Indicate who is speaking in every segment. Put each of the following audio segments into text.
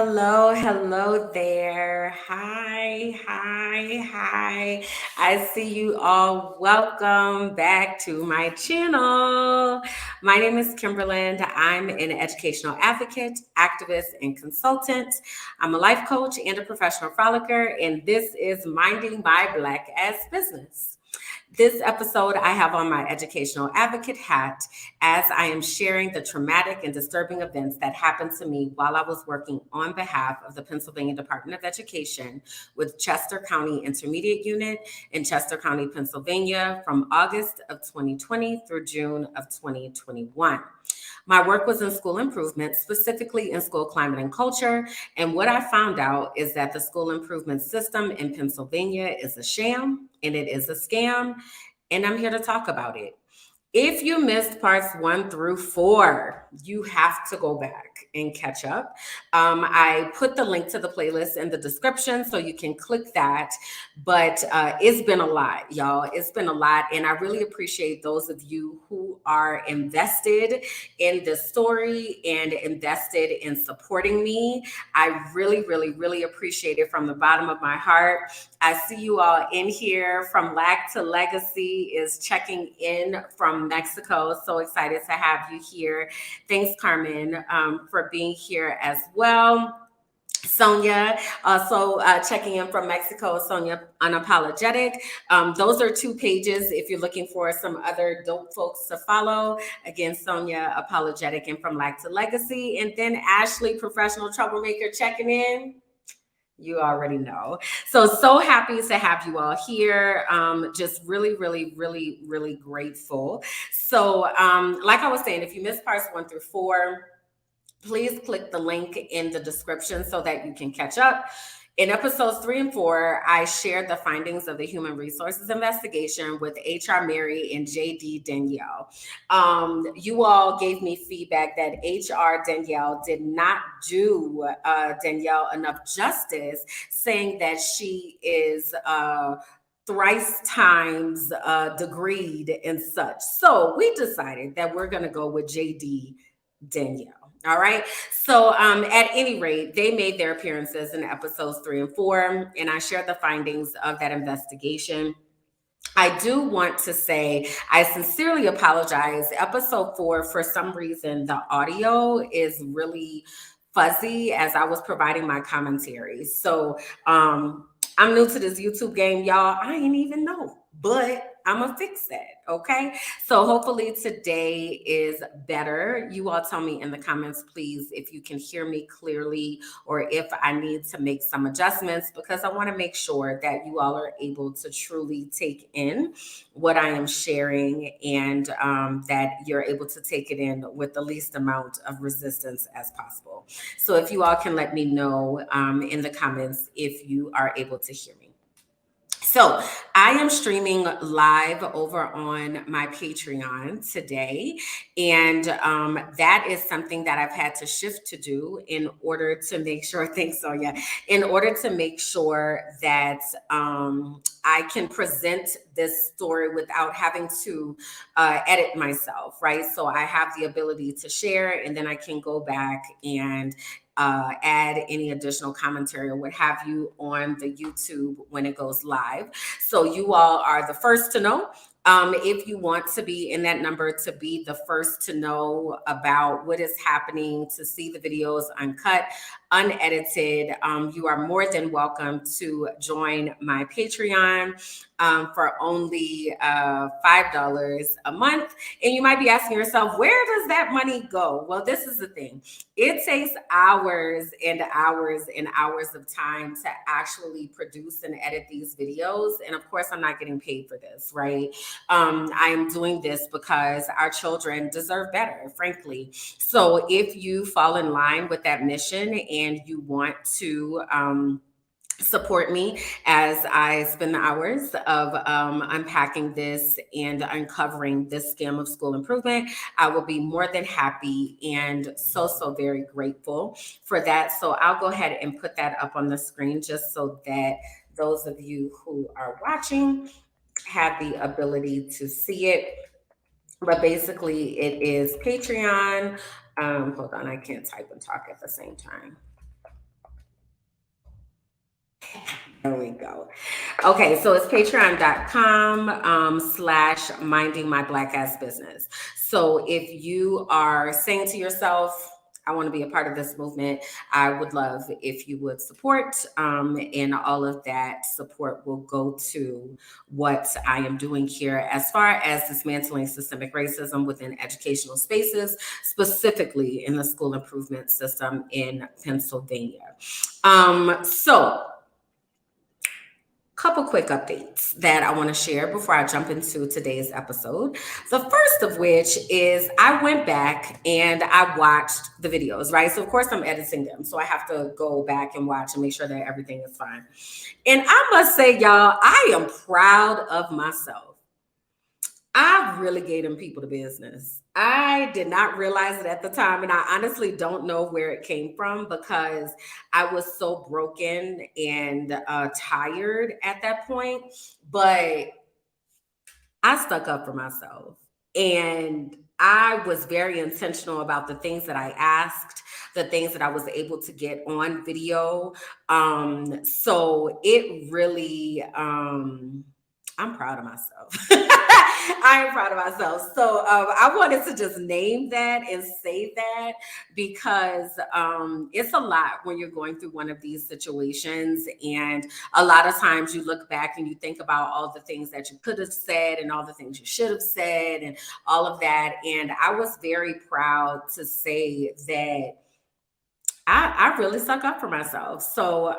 Speaker 1: Hello there. Hi. I see you all. Welcome back to my channel. My name is Kimberland. I'm an educational advocate, activist, and consultant. I'm a life coach and a professional frolicker, and this is Minding My Black Ass Business. This episode, I have on my educational advocate hat as I am sharing the traumatic and disturbing events that happened to me while I was working on behalf of the Pennsylvania Department of Education with Chester County Intermediate Unit in Chester County, Pennsylvania from August of 2020 through June of 2021. My work was in school improvement, specifically in school climate and culture. And what I found out is that the school improvement system in Pennsylvania is a sham and it is a scam. And I'm here to talk about it. If you missed parts 1 through 4, you have to go back and catch up. I put the link to the playlist in the description so you can click that. But it's been a lot, y'all. It's been a lot. And I really appreciate those of you who are invested in this story and invested in supporting me. I really appreciate it from the bottom of my heart. I see you all in here from Lag to Legacy is checking in from Mexico. So excited to have you here. Thanks, Carmen, for being here as well. Sonia, also checking in from Mexico, Sonia Unapologetic. Those are 2 pages if you're looking for some other dope folks to follow. Again, Sonia Apologetic and from Lag to Legacy. And then Ashley, Professional Troublemaker, checking in. You already know. So happy to have you all here. Just really grateful. So like I was saying, if you missed parts 1 through 4, please click the link in the description so that you can catch up. In episodes 3 and 4, I shared the findings of the human resources investigation with HR Mary and JD Danielle. You all gave me feedback that HR Danielle did not do Danielle enough justice, saying that she is thrice times degreed and such. So we decided that we're going to go with JD Danielle. All right. So at any rate, they made their appearances in episodes 3 and 4, and I shared the findings of that investigation. I do want to say I sincerely apologize. Episode 4, for some reason, the audio is really fuzzy as I was providing my commentary. So I'm new to this YouTube game, y'all. I ain't even know, but I'm gonna fix that. Okay. So hopefully today is better. You all tell me in the comments, please, if you can hear me clearly or if I need to make some adjustments, because I want to make sure that you all are able to truly take in what I am sharing and that you're able to take it in with the least amount of resistance as possible. So if you all can let me know in the comments if you are able to hear me. So I am streaming live over on my Patreon today. And that is something that I've had to shift to do in order to make sure, thanks, Sonia, in order to make sure that I can present this story without having to edit myself, right? So I have the ability to share, and then I can go back and add any additional commentary or what have you on the YouTube when it goes live. So you all are the first to know. If you want to be in that number to be the first to know about what is happening, to see the videos uncut, unedited, you are more than welcome to join my Patreon for only $5 a month. And you might be asking yourself, where does that money go? Well, this is the thing. It takes hours and hours and hours of time to actually produce and edit these videos. And of course, I'm not getting paid for this, right? I am doing this because our children deserve better, frankly. So if you fall in line with that mission and you want to support me as I spend the hours of unpacking this and uncovering this scam of school improvement, I will be more than happy and so very grateful for that. So I'll go ahead and put that up on the screen just so that those of you who are watching have the ability to see it. But basically it is Patreon. Hold on, I can't type and talk at the same time. There we go. Okay, so it's patreon.com slash minding my black ass business. So if you are saying to yourself, I want to be a part of this movement, I would love if you would support, and all of that support will go to what I am doing here as far as dismantling systemic racism within educational spaces, specifically in the school improvement system in Pennsylvania. So couple quick updates that I want to share before I jump into today's episode. The first of which is I went back and I watched the videos, right? So of course I'm editing them. So I have to go back and watch and make sure that everything is fine. And I must say, y'all, I am proud of myself. I really gave them people the business. I did not realize it at the time, and I honestly don't know where it came from because I was so broken and tired at that point. But I stuck up for myself, and I was very intentional about the things that I asked, the things that I was able to get on video. So it really, I'm proud of myself. I am proud of myself. So I wanted to just name that and say that because it's a lot when you're going through one of these situations. And a lot of times you look back and you think about all the things that you could have said and all the things you should have said and all of that. And I was very proud to say that I really stuck up for myself. So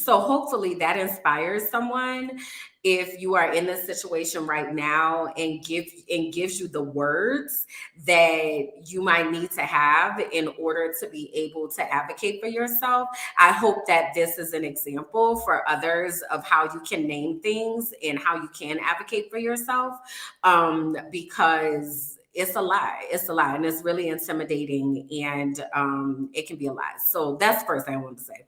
Speaker 1: hopefully that inspires someone if you are in this situation right now and gives you the words that you might need to have in order to be able to advocate for yourself. I hope that this is an example for others of how you can name things and how you can advocate for yourself, because it's a lie. It's a lie. And it's really intimidating and it can be a lie. So that's the first thing I wanted to say.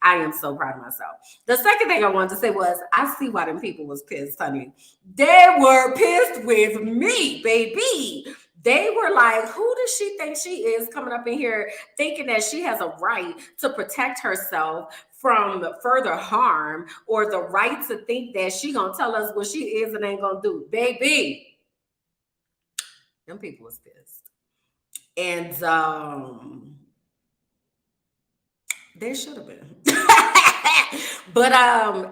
Speaker 1: I am so proud of myself. The second thing I wanted to say was I see why them people was pissed, honey. They were pissed with me, baby. They were like, who does she think she is coming up in here thinking that she has a right to protect herself from further harm or the right to think that she gonna tell us what she is and ain't gonna do? Baby, them people was pissed. And they should have been. But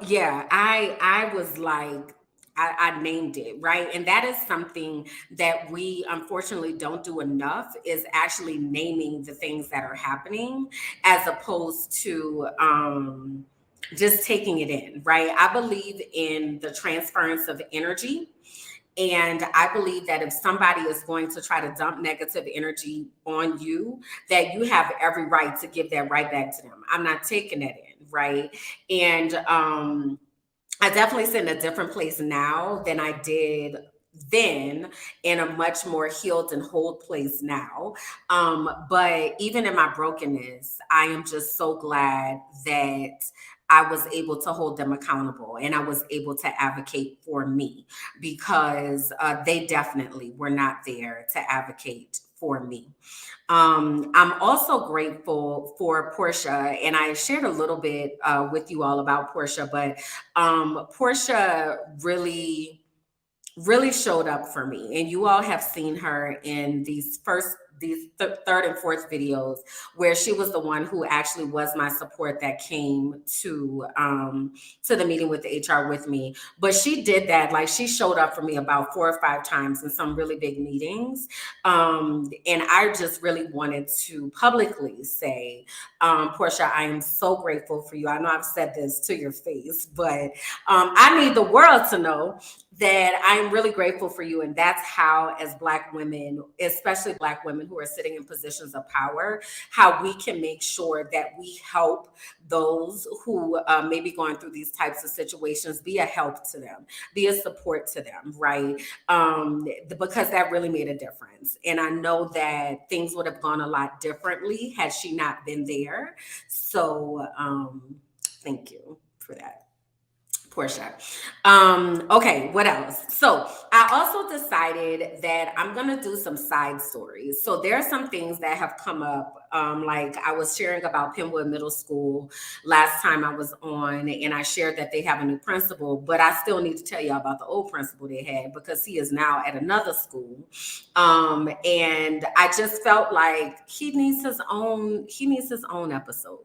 Speaker 1: yeah, I was like, I named it, right? And that is something that we unfortunately don't do enough, is actually naming the things that are happening as opposed to just taking it in, right? I believe in the transference of energy. And I believe that if somebody is going to try to dump negative energy on you, that you have every right to give that right back to them. I'm not taking that in, right? And I definitely sit in a different place now than I did then, in a much more healed and whole place now. But even in my brokenness, I am just so glad that I was able to hold them accountable and I was able to advocate for me because they definitely were not there to advocate for me. I'm also grateful for Portia, and I shared a little bit with you all about Portia, but Portia really showed up for me, and you all have seen her in these third and fourth videos where she was the one who actually was my support that came to the meeting with the HR with me. But she did that, like she showed up for me about 4 or 5 times in some really big meetings, and I just really wanted to publicly say, Portia, I am so grateful for you. I know I've said this to your face, but I need the world to know that I'm really grateful for you. And that's how, as Black women, especially Black women who are sitting in positions of power, how we can make sure that we help those who may be going through these types of situations, be a help to them, be a support to them, right? Because that really made a difference. And I know that things would have gone a lot differently had she not been there. So thank you for that. Portia. Okay, what else? So I also decided that I'm gonna do some side stories. So there are some things that have come up. Like I was sharing about Penwood Middle School last time I was on, and I shared that they have a new principal, but I still need to tell you about the old principal they had because he is now at another school. And I just felt like he needs his own episode.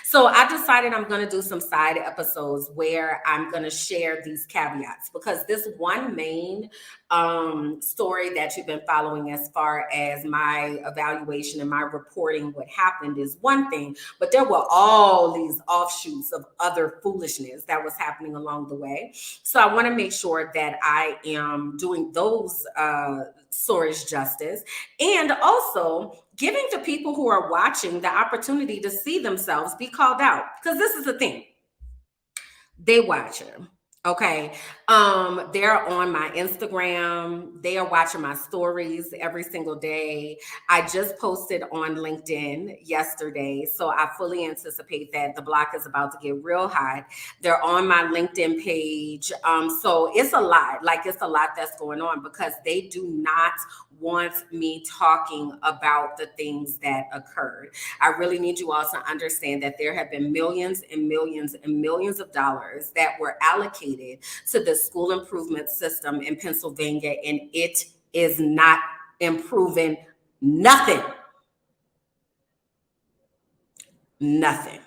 Speaker 1: So I decided I'm going to do some side episodes where I'm going to share these caveats because this one main story that you've been following as far as my evaluation and my reporting what happened is one thing, but there were all these offshoots of other foolishness that was happening along the way. So I want to make sure that I am doing those stories justice, and also giving the people who are watching the opportunity to see themselves be called out. Because this is the thing, they watch it. Okay. They're on my Instagram. They are watching my stories every single day. I just posted on LinkedIn yesterday. So I fully anticipate that the block is about to get real hot. They're on my LinkedIn page. So it's a lot. Like it's a lot that's going on because they do not want me talking about the things that occurred. I really need you all to understand that there have been millions and millions and millions of dollars that were allocated to the school improvement system in Pennsylvania, and it is not improving nothing. Nothing.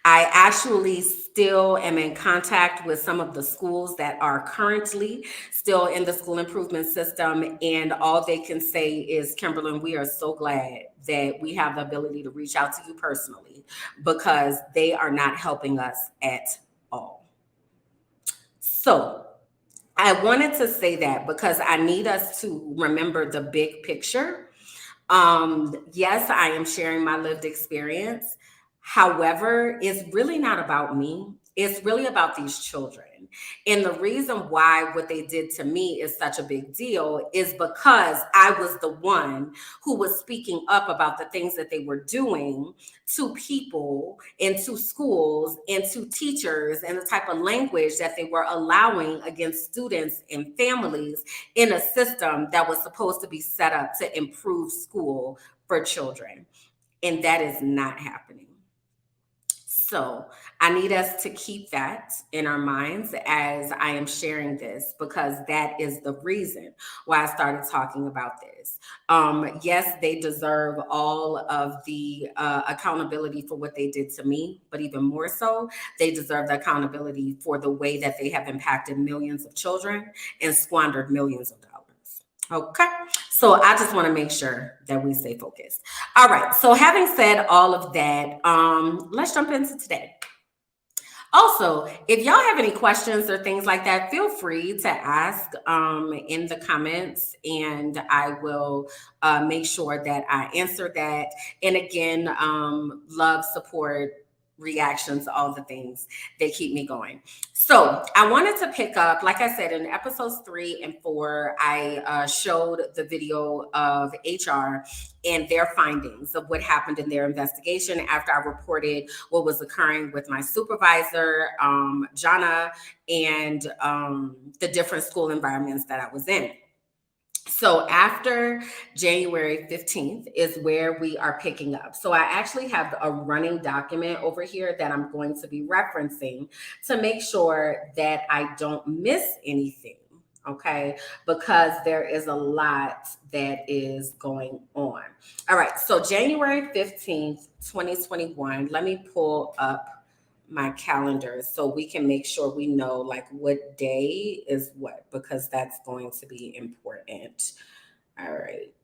Speaker 1: I actually still am in contact with some of the schools that are currently still in the school improvement system. And all they can say is, Kimberlyn, we are so glad that we have the ability to reach out to you personally because they are not helping us at all. So I wanted to say that because I need us to remember the big picture. Yes, I am sharing my lived experience. However, it's really not about me. It's really about these children. And the reason why what they did to me is such a big deal is because I was the one who was speaking up about the things that they were doing to people and to schools and to teachers and the type of language that they were allowing against students and families in a system that was supposed to be set up to improve school for children. And that is not happening. So I need us to keep that in our minds as I am sharing this, because that is the reason why I started talking about this. Yes, they deserve all of the accountability for what they did to me, but even more so, they deserve the accountability for the way that they have impacted millions of children and squandered millions of dollars. Okay, so I just want to make sure that we stay focused. All right, so having said all of that, let's jump into today. Also, if y'all have any questions or things like that, feel free to ask in the comments, and I will make sure that I answer that. And again, love, support, reactions, all the things that keep me going. So I wanted to pick up, like I said, in episodes 3 and 4, I showed the video of HR and their findings of what happened in their investigation after I reported what was occurring with my supervisor, Johnna, and the different school environments that I was in. So after January 15th is where we are picking up. So I actually have a running document over here that I'm going to be referencing to make sure that I don't miss anything. Okay, because there is a lot that is going on. All right, so January 15th, 2021, let me pull up my calendar so we can make sure we know like what day is what, because that's going to be important. All right.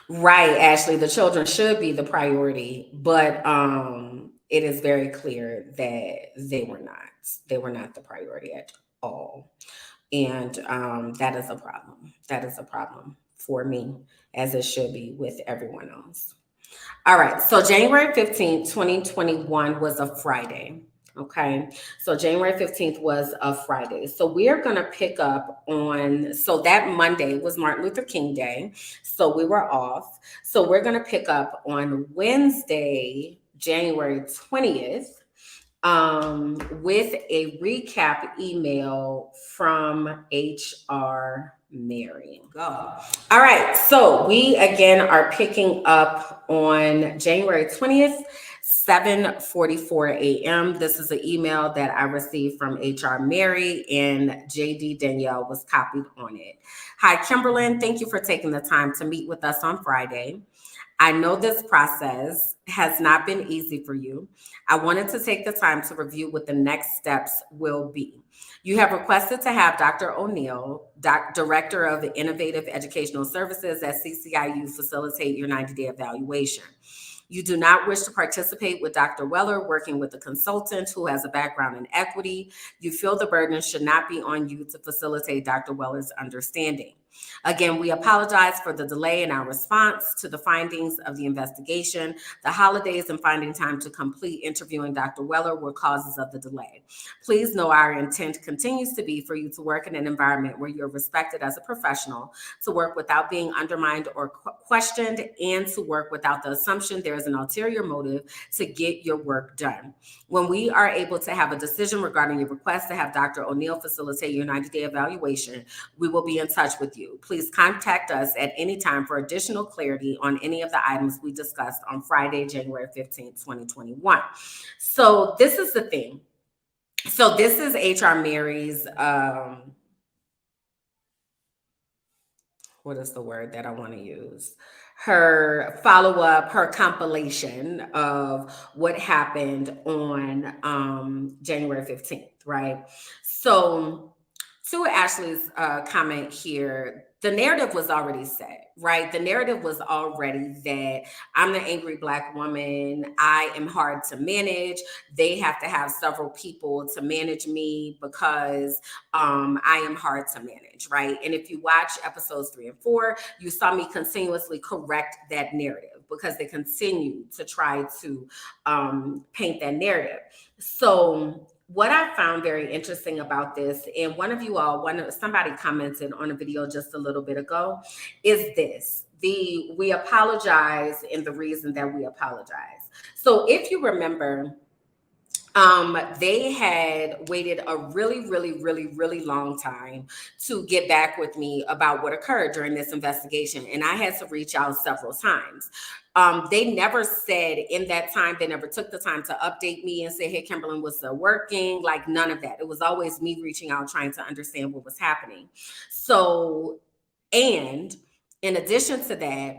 Speaker 1: Right, Ashley, the children should be the priority, but it is very clear that they were not. They were not the priority at all. And that is a problem. That is a problem for me, as it should be with everyone else. All right. So January 15th, 2021 was a Friday. Okay, so January 15th was a Friday. So we are going to pick up on, so that Monday was Martin Luther King Day. So we were off. So we're going to pick up on Wednesday, January 20th, with a recap email from HR Mary. Go. All right, so we again are picking up on January 20th. 7:44 a.m. This is an email that I received from HR Mary, and JD Danielle was copied on it. Hi, Kimberlyn. Thank you for taking the time to meet with us on Friday. I know this process has not been easy for you. I wanted to take the time to review what the next steps will be. You have requested to have Dr. O'Neill, Director of Innovative Educational Services at CCIU, facilitate your 90-day evaluation. You do not wish to participate with Dr. Weller, working with a consultant who has a background in equity. You feel the burden should not be on you to facilitate Dr. Weller's understanding. Again, we apologize for the delay in our response to the findings of the investigation. The holidays and finding time to complete interviewing Dr. Weller were causes of the delay. Please know our intent continues to be for you to work in an environment where you're respected as a professional, to work without being undermined or questioned, and to work without the assumption there is an ulterior motive to get your work done. When we are able to have a decision regarding your request to have Dr. O'Neill facilitate your 90-day evaluation, we will be in touch with you. Please contact us at any time for additional clarity on any of the items we discussed on Friday, January 15th, 2021. So this is the thing. So this is HR Mary's, what is the word that I want to use? Her follow-up, her compilation of what happened on January 15th, right? So to Ashley's comment here, the narrative was already set, right? The narrative was already that I'm the angry Black woman. I am hard to manage. They have to have several people to manage me because I am hard to manage, right? And if you watch episodes 3 and 4, you saw me continuously correct that narrative because they continue to try to paint that narrative. So what I found very interesting about this, and one of you all, somebody commented on a video just a little bit ago, is this: we apologize and the reason that we apologize. So if you remember, they had waited a really long time to get back with me about what occurred during this investigation, and I had to reach out several times. They never said in that time, they never took the time to update me and say, hey, Kimberlyn, was still working? Like, none of that. It was always me reaching out, trying to understand what was happening. So, and in addition to that,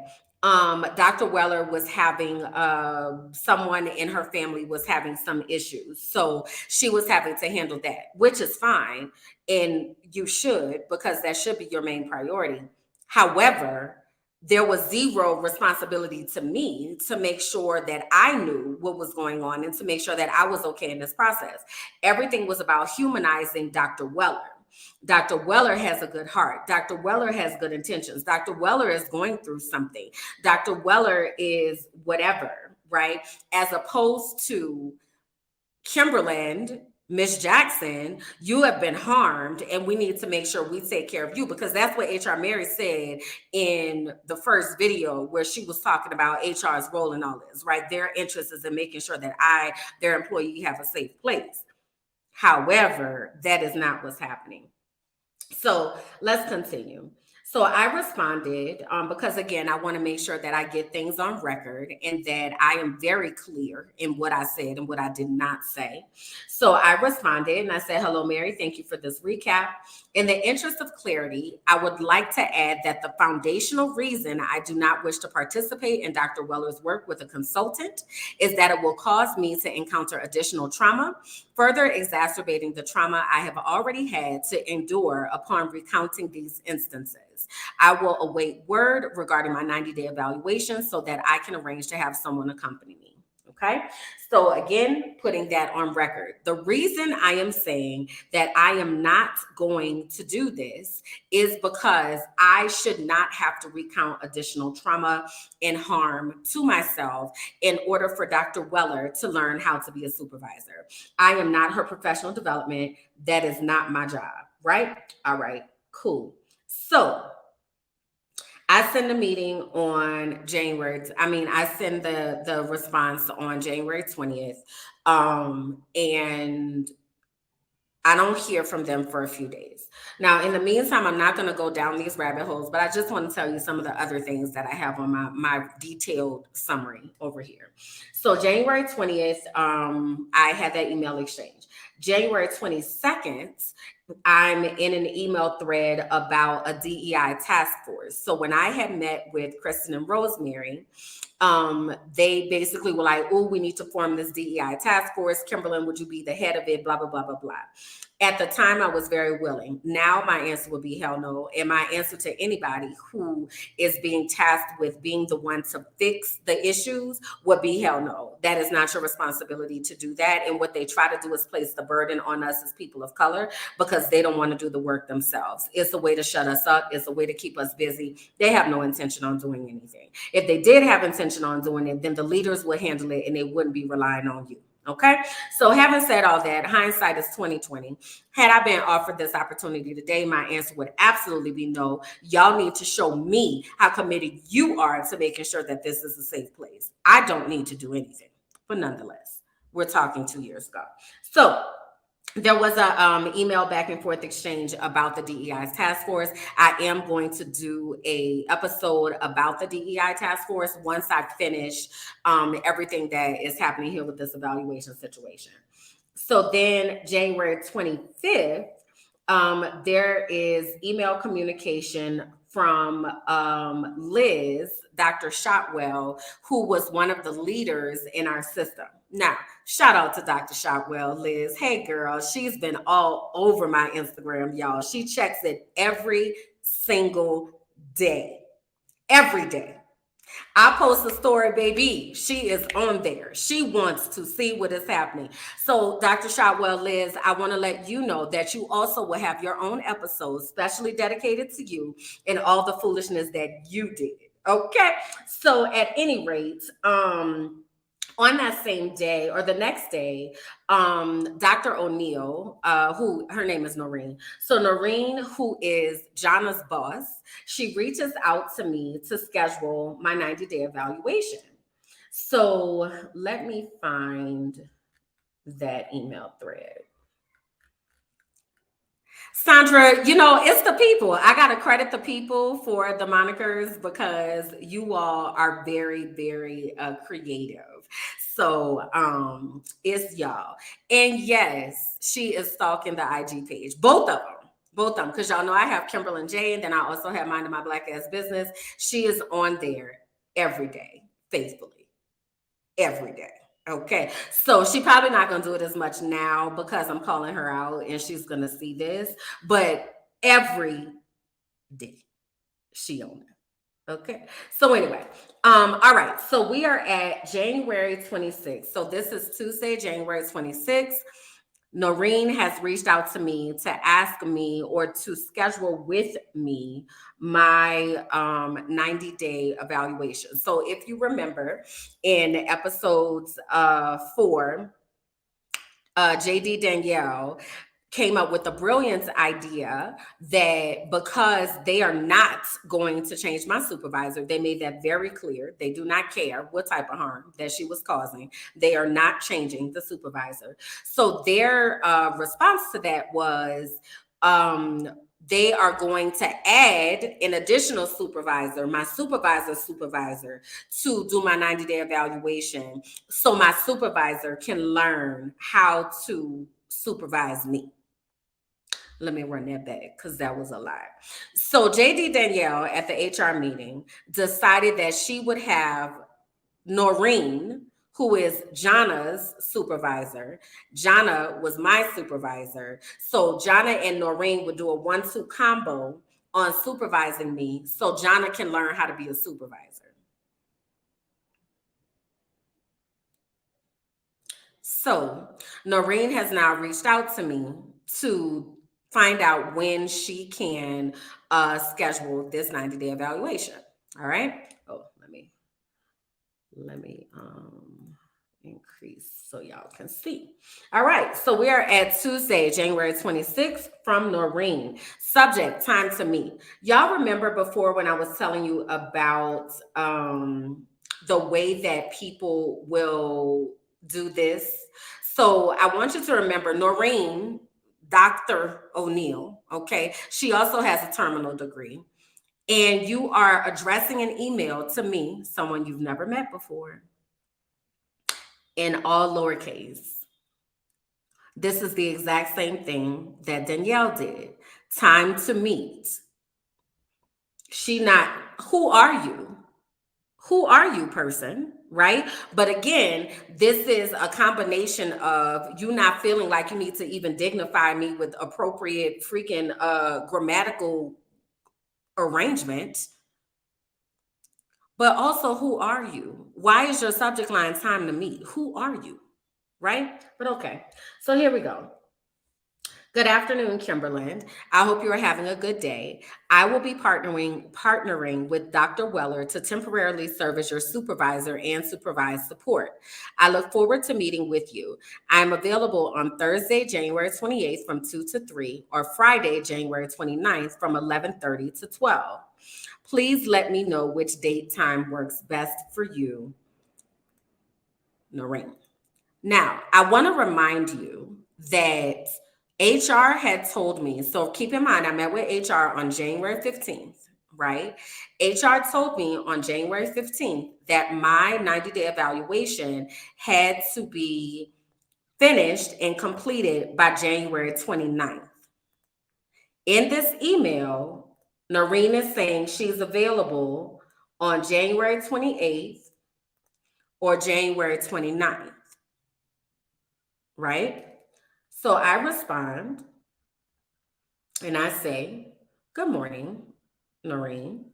Speaker 1: Dr. Weller was having someone in her family was having some issues. So she was having to handle that, which is fine. And you should, because that should be your main priority. However, there was zero responsibility to me to make sure that I knew what was going on and to make sure that I was okay in this process. Everything was about humanizing Dr. Weller. Dr. Weller has a good heart. Dr. Weller has good intentions. Dr. Weller is going through something. Dr. Weller is whatever, right? As opposed to Kimberland, Miss Jackson, you have been harmed and we need to make sure we take care of you, because that's what HR Mary said in the first video where she was talking about HR's role in all this, right? Their interest is in making sure that their employee, have a safe place. However, that is not what's happening. So let's continue. So I responded because, again, I want to make sure that I get things on record and that I am very clear in what I said and what I did not say. So I responded and I said, hello, Mary, thank you for this recap. In the interest of clarity, I would like to add that the foundational reason I do not wish to participate in Dr. Weller's work with a consultant is that it will cause me to encounter additional trauma, further exacerbating the trauma I have already had to endure upon recounting these instances. I will await word regarding my 90-day evaluation so that I can arrange to have someone accompany me. Okay. So again, putting that on record. The reason I am saying that I am not going to do this is because I should not have to recount additional trauma and harm to myself in order for Dr. Weller to learn how to be a supervisor. I am not her professional development. That is not my job, right? All right, cool. So I send a meeting on I send the response on January 20th. And I don't hear from them for a few days. Now, in the meantime, I'm not going to go down these rabbit holes, but I just want to tell you some of the other things that I have on my detailed summary over here. So January 20th, I had that email exchange. January 22nd, I'm in an email thread about a DEI task force. So when I had met with Kristen and Rosemary, they basically were like, oh, we need to form this DEI task force. Kimberlyn, would you be the head of it? Blah, blah, blah, blah, blah. At the time, I was very willing. Now my answer would be hell no. And my answer to anybody who is being tasked with being the one to fix the issues would be hell no. That is not your responsibility to do that. And what they try to do is place the burden on us as people of color because they don't want to do the work themselves. It's a way to shut us up. It's a way to keep us busy. They have no intention on doing anything. If they did have intention on doing it, then the leaders would handle it and they wouldn't be relying on you. Okay. So having said all that, hindsight is 2020. Had I been offered this opportunity today, my answer would absolutely be no. Y'all need to show me how committed you are to making sure that this is a safe place. I don't need to do anything, but nonetheless, we're talking 2 years ago. So there was a email back and forth exchange about the DEI task force. I am going to do a episode about the DEI task force once I finish everything that is happening here with this evaluation situation. So then January 25th, there is email communication from Liz, Dr. Shotwell, who was one of the leaders in our system. Now, shout out to Dr. Shotwell, Liz. Hey, girl, she's been all over my Instagram, y'all. She checks it every single day. Every day. I post a story, baby. She is on there. She wants to see what is happening. So, Dr. Shotwell, Liz, I want to let you know that you also will have your own episode specially dedicated to you and all the foolishness that you did. Okay. So, at any rate, on that same day or the next day, Dr. O'Neill, who her name is Noreen. So Noreen, who is Johnna's boss, she reaches out to me to schedule my 90-day evaluation. So let me find that email thread. Sandra, it's the people. I got to credit the people for the monikers because you all are very, very creative. So it's y'all. And yes, she is stalking the IG page. Both of them. Because y'all know I have Kimberlyn J, and then I also have Mind of My Black Ass Business. She is on there every day, faithfully. Every day. Okay, so she probably not going to do it as much now because I'm calling her out and she's going to see this, but every day she on it. Okay, so anyway, all right, so we are at January 26th. So this is Tuesday, January 26th. Noreen has reached out to me to ask me or to schedule with me my 90-day evaluation. So if you remember in episodes 4, JD Danielle came up with the brilliant idea that because they are not going to change my supervisor, they made that very clear. They do not care what type of harm that she was causing. They are not changing the supervisor. So their response to that was they are going to add an additional supervisor, my supervisor, to do my 90-day evaluation so my supervisor can learn how to supervise me. Let me run that back because that was a lie. So JD Danielle at the HR meeting decided that she would have Noreen, who is Johnna's supervisor. Johnna was my supervisor. So Johnna and Noreen would do a 1-2 combo on supervising me so Johnna can learn how to be a supervisor. So Noreen has now reached out to me to find out when she can schedule this 90-day evaluation. All right. Oh, let me increase so y'all can see. All right, so we are at Tuesday, January 26th from Noreen. Subject, time to meet. Y'all remember before when I was telling you about the way that people will do this? So I want you to remember Noreen, Dr. O'Neill, okay? She also has a terminal degree. And you are addressing an email to me, someone you've never met before, in all lowercase. This is the exact same thing that Danielle did. Time to meet. Who are you? Who are you, person? Right? But again, this is a combination of you not feeling like you need to even dignify me with appropriate freaking grammatical arrangement. But also, who are you? Why is your subject line time to meet? Who are you? Right? But okay. So here we go. Good afternoon, Kimberland. I hope you are having a good day. I will be partnering with Dr. Weller to temporarily serve as your supervisor and supervised support. I look forward to meeting with you. I am available on Thursday, January 28th from 2 to 3, or Friday, January 29th from 11:30 to 12. Please let me know which date time works best for you, Noreen. Now, I want to remind you that HR had told me, so keep in mind, I met with HR on January 15th, right? HR told me on January 15th that my 90-day evaluation had to be finished and completed by January 29th. In this email, Noreen is saying she's available on January 28th or January 29th, right? So I respond and I say, good morning, Noreen.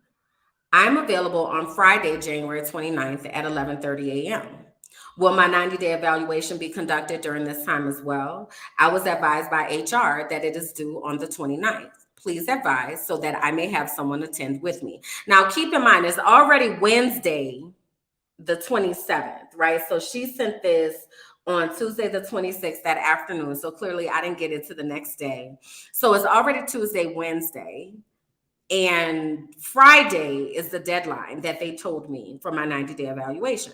Speaker 1: I'm available on Friday, January 29th at 11:30 a.m. Will my 90-day evaluation be conducted during this time as well? I was advised by HR that it is due on the 29th. Please advise so that I may have someone attend with me. Now, keep in mind, it's already Wednesday, the 27th, right? So she sent this on Tuesday, the 26th, that afternoon. So clearly I didn't get it to the next day. So it's already Tuesday, Wednesday. And Friday is the deadline that they told me for my 90-day evaluation.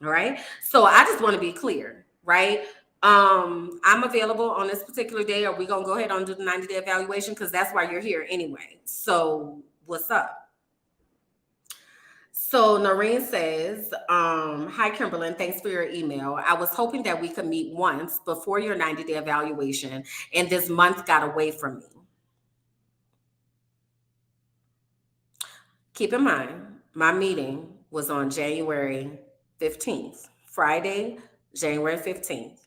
Speaker 1: All right. So I just want to be clear, right? I'm available on this particular day. Are we going to go ahead and do the 90-day evaluation? Because that's why you're here anyway. So what's up? So Noreen says, hi, Kimberlyn, thanks for your email. I was hoping that we could meet once before your 90-day evaluation, and this month got away from me. Keep in mind, my meeting was on January 15th, Friday, January 15th.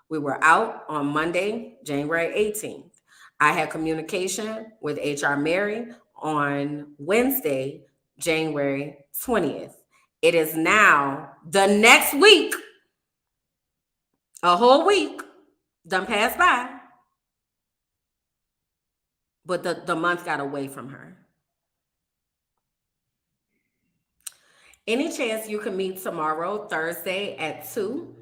Speaker 1: We were out on Monday, January 18th. I had communication with HR Mary on Wednesday, January 20th. It is now the next week, a whole week done passed by, but the month got away from her. Any chance you can meet tomorrow, Thursday at 2?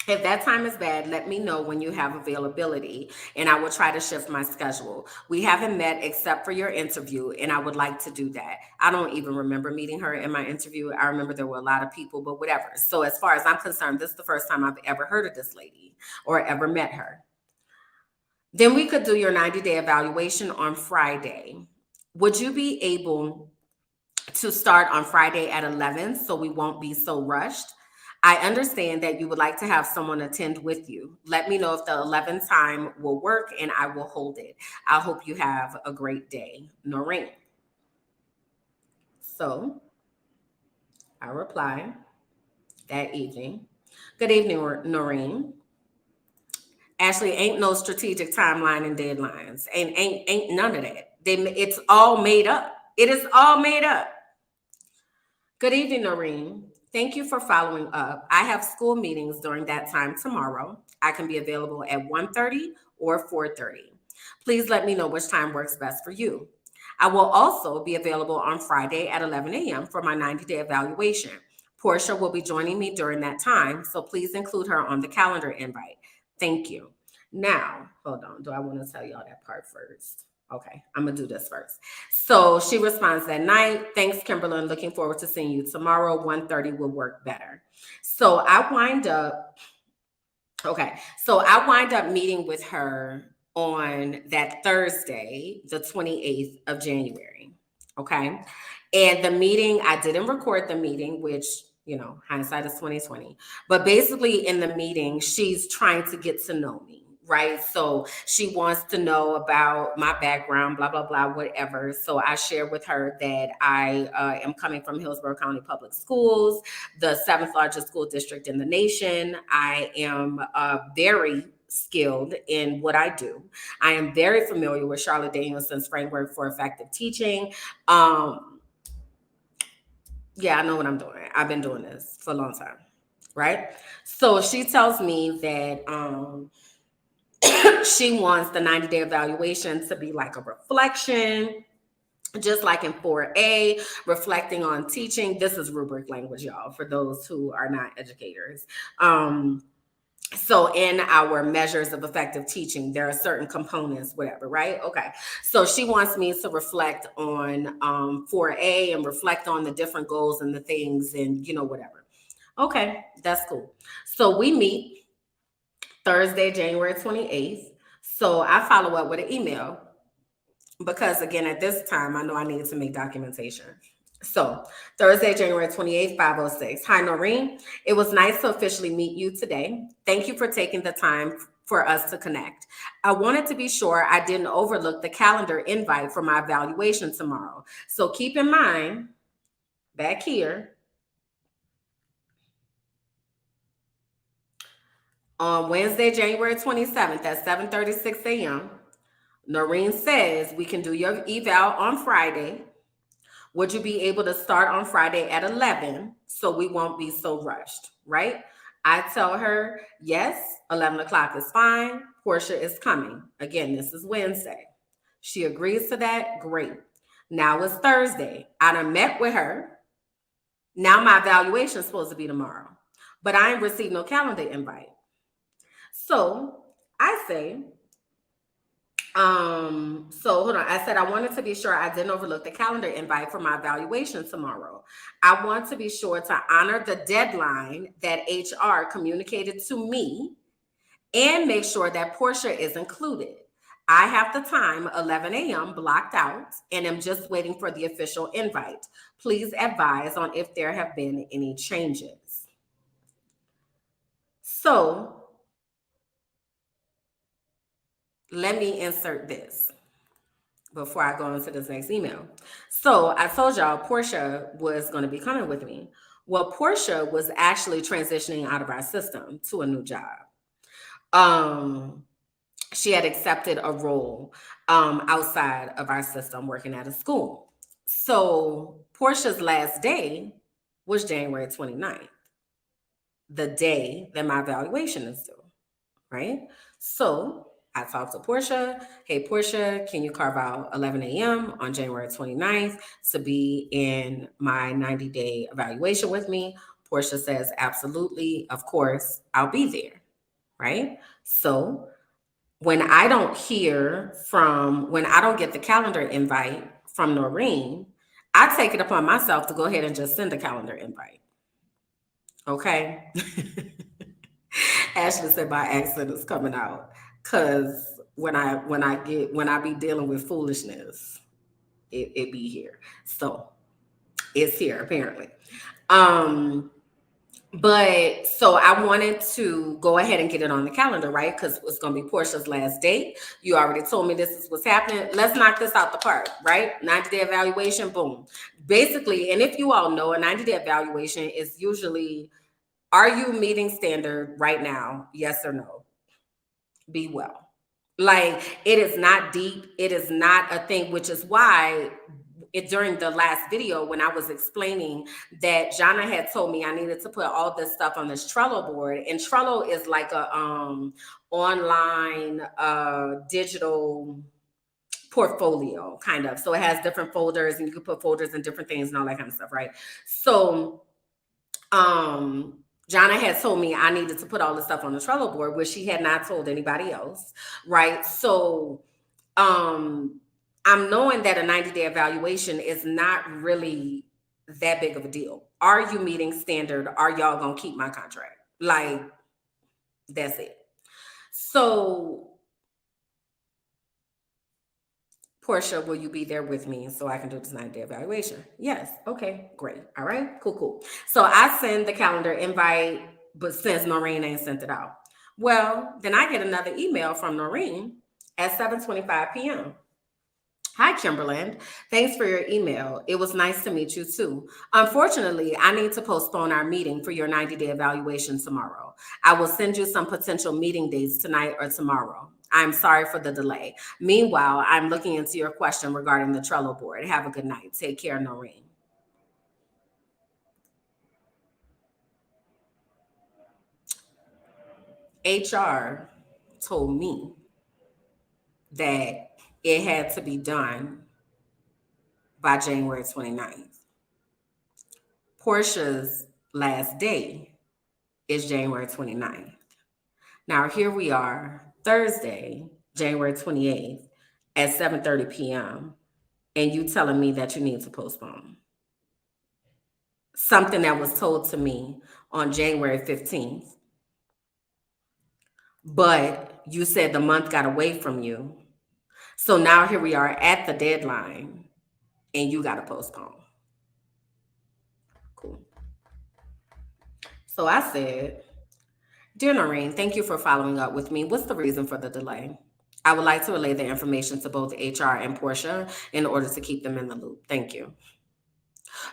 Speaker 1: If that time is bad, let me know when you have availability, and I will try to shift my schedule. We haven't met except for your interview, and I would like to do that. I don't even remember meeting her in my interview. I remember there were a lot of people, but whatever. So as far as I'm concerned, this is the first time I've ever heard of this lady or ever met her. Then we could do your 90-day evaluation on Friday. Would you be able to start on Friday at 11 so we won't be so rushed? I understand that you would like to have someone attend with you. Let me know if the 11 time will work and I will hold it. I hope you have a great day, Noreen. So I reply that evening. Good evening, Noreen. Ashley, ain't no strategic timeline and deadlines. Ain't none of that. It's all made up. It is all made up. Good evening, Noreen. Thank you for following up. I have school meetings during that time tomorrow. I can be available at 1:30 or 4:30. Please let me know which time works best for you. I will also be available on Friday at 11 a.m. for my 90-day evaluation. Portia will be joining me during that time, so please include her on the calendar invite. Thank you. Now, hold on. Do I want to tell y'all that part first? Okay, I'm going to do this first. So she responds that night. Thanks, Kimberlyn. Looking forward to seeing you tomorrow. 1:30 will work better. So I wind up meeting with her on that Thursday, the 28th of January. Okay. And the meeting, I didn't record the meeting, which, hindsight is 2020. But basically in the meeting, she's trying to get to know me. Right. So she wants to know about my background, blah, blah, blah, whatever. So I shared with her that I am coming from Hillsborough County Public Schools, the 7th largest school district in the nation. I am very skilled in what I do. I am very familiar with Charlotte Danielson's framework for effective teaching. Yeah, I know what I'm doing. I've been doing this for a long time. Right. So she tells me that she wants the 90-day evaluation to be like a reflection, just like in 4A, reflecting on teaching. This is rubric language, y'all, for those who are not educators. So in our measures of effective teaching, there are certain components, whatever, right? Okay. So she wants me to reflect on 4A and reflect on the different goals and the things and, whatever. Okay, that's cool. So we meet Thursday, January 28th. So I follow up with an email because, again, at this time, I know I need to make documentation. So Thursday, January 28th, 5:06. Hi, Noreen. It was nice to officially meet you today. Thank you for taking the time for us to connect. I wanted to be sure I didn't overlook the calendar invite for my evaluation tomorrow. So keep in mind, back here, on Wednesday, January 27th at 7:36 a.m., Noreen says we can do your eval on Friday. Would you be able to start on Friday at 11 so we won't be so rushed, right? I tell her, yes, 11 o'clock is fine. Portia is coming. Again, this is Wednesday. She agrees to that. Great. Now it's Thursday. I done met with her. Now my evaluation is supposed to be tomorrow, but I ain't received no calendar invite. So I say, so hold on. I said, I wanted to be sure I didn't overlook the calendar invite for my evaluation tomorrow. I want to be sure to honor the deadline that HR communicated to me and make sure that Portia is included. I have the time, 11 a.m. blocked out, and am just waiting for the official invite. Please advise on if there have been any changes. So let me insert this before I go into this next email. So I told y'all Portia was going to be coming with me. Well, Portia was actually transitioning out of our system to a new job. She had accepted a role outside of our system working at a school. So Portia's last day was January 29th, the day that my evaluation is due, right? So I talked to Portia. Hey, Portia, can you carve out 11 a.m. on January 29th to be in my 90-day evaluation with me? Portia says, absolutely. Of course, I'll be there, right? So when I don't get the calendar invite from Noreen, I take it upon myself to go ahead and just send a calendar invite. Okay. Ashley said my accent is coming out because when I be dealing with foolishness, it be here. So it's here apparently. But so I wanted to go ahead and get it on the calendar, right? Because it's going to be Portia's last date. You already told me this is what's happening. Let's knock this out the park, right? 90-day evaluation, boom. Basically, and if you all know, a 90-day evaluation is usually, are you meeting standard right now? Yes or no? Be well. Like, it is not deep. It is not a thing, which is why during the last video, when I was explaining that Johnna had told me I needed to put all this stuff on this Trello board, and Trello is like a online digital portfolio kind of. So it has different folders, and you can put folders and different things and all that kind of stuff, right? So Johnna had told me I needed to put all this stuff on the Trello board, which she had not told anybody else, right? So I'm knowing that a 90-day evaluation is not really that big of a deal. Are you meeting standard? Are y'all gonna keep my contract? Like, that's it. So, Portia, will you be there with me so I can do this 90-day evaluation? Yes. Okay, great. All right, cool. So I send the calendar invite, but since Noreen ain't sent it out, well, then I get another email from Noreen at 7:25 p.m. Hi, Kimberland. Thanks for your email. It was nice to meet you too. Unfortunately, I need to postpone our meeting for your 90-day evaluation tomorrow. I will send you some potential meeting dates tonight or tomorrow. I'm sorry for the delay. Meanwhile, I'm looking into your question regarding the Trello board. Have a good night. Take care, Noreen. HR told me that it had to be done by January 29th. Portia's last day is January 29th. Now, here we are, Thursday, January 28th at 7:30 p.m., and you telling me that you need to postpone something that was told to me on January 15th, but you said the month got away from you. So now here we are at the deadline, and you got to postpone. Cool. So I said, Dear Noreen, thank you for following up with me. What's the reason for the delay? I would like to relay the information to both HR and Portia in order to keep them in the loop. Thank you.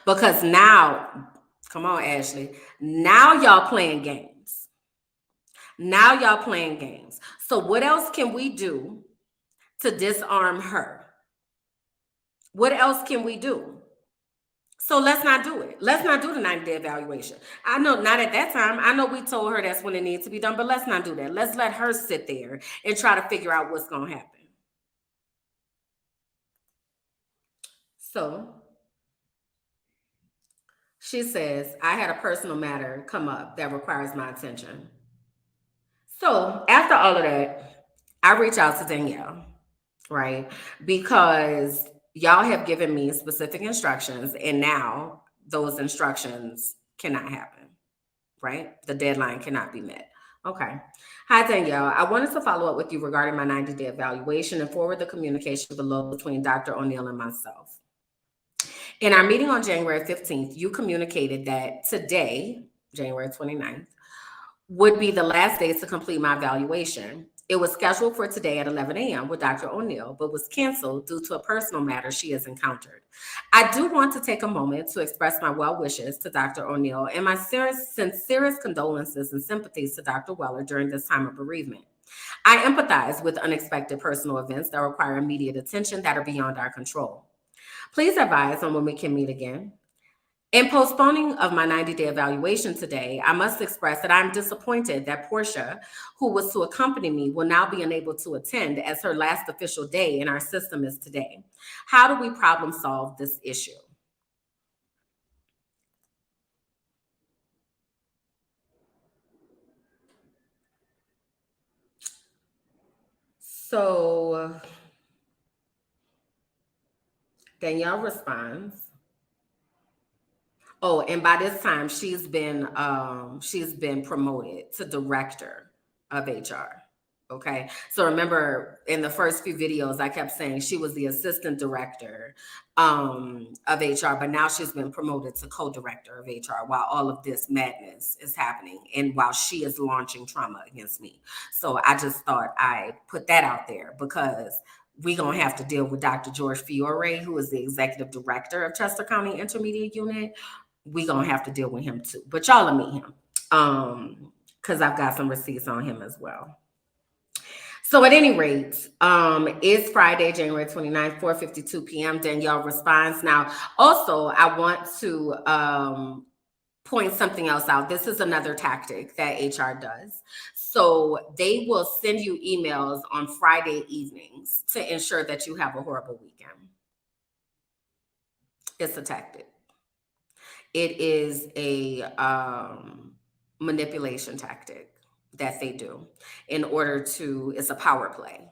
Speaker 1: Because now, come on, Ashley, now y'all playing games. Now y'all playing games. So what else can we do to disarm her? What else can we do? So let's not do it. Let's not do the 90-day evaluation. I know not at that time. I know we told her that's when it needs to be done, but let's not do that. Let's let her sit there and try to figure out what's going to happen. So she says, I had a personal matter come up that requires my attention. So after all of that, I reach out to Danielle, right? Because y'all have given me specific instructions, and now those instructions cannot happen, right? The deadline cannot be met. Okay. Hi, Danielle. I wanted to follow up with you regarding my 90-day evaluation and forward the communication below between Dr. O'Neill and myself. In our meeting on January 15th, you communicated that today, January 29th, would be the last day to complete my evaluation. It was scheduled for today at 11 a.m. with Dr. O'Neill, but was canceled due to a personal matter she has encountered. I do want to take a moment to express my well wishes to Dr. O'Neill and my sincerest condolences and sympathies to Dr. Weller during this time of bereavement. I empathize with unexpected personal events that require immediate attention that are beyond our control. Please advise on when we can meet again. In postponing of my 90-day evaluation today, I must express that I'm disappointed that Portia, who was to accompany me, will now be unable to attend as her last official day in our system is today. How do we problem solve this issue? So Danielle responds, oh, and by this time she's been promoted to director of HR. Okay. So remember in the first few videos, I kept saying she was the assistant director of HR, but now she's been promoted to co-director of HR while all of this madness is happening and while she is launching trauma against me. So I just thought I put that out there because we're going to have to deal with Dr. George Fiore, who is the executive director of Chester County Intermediate Unit. We're going to have to deal with him too, but y'all will meet him because I've got some receipts on him as well. So at any rate, it's Friday, January 29th, 4:52 p.m. Danielle responds. Now, also, I want to point something else out. This is another tactic that HR does. So they will send you emails on Friday evenings to ensure that you have a horrible weekend. It's a tactic. It is a manipulation tactic that they do in order to, it's a power play.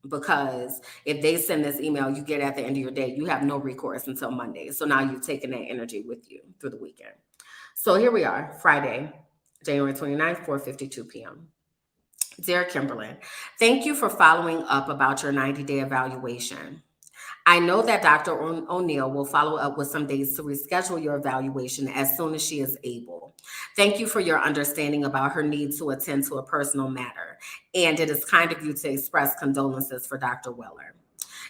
Speaker 1: Because if they send this email, you get at the end of your day, you have no recourse until Monday. So now you've taken that energy with you through the weekend. So here we are, Friday, January 29th, 4:52 p.m. Dear Kimberlyn, thank you for following up about your 90-day evaluation. I know that Dr. O'Neill will follow up with some dates to reschedule your evaluation as soon as she is able. Thank you for your understanding about her need to attend to a personal matter, and it is kind of you to express condolences for Dr. Weller.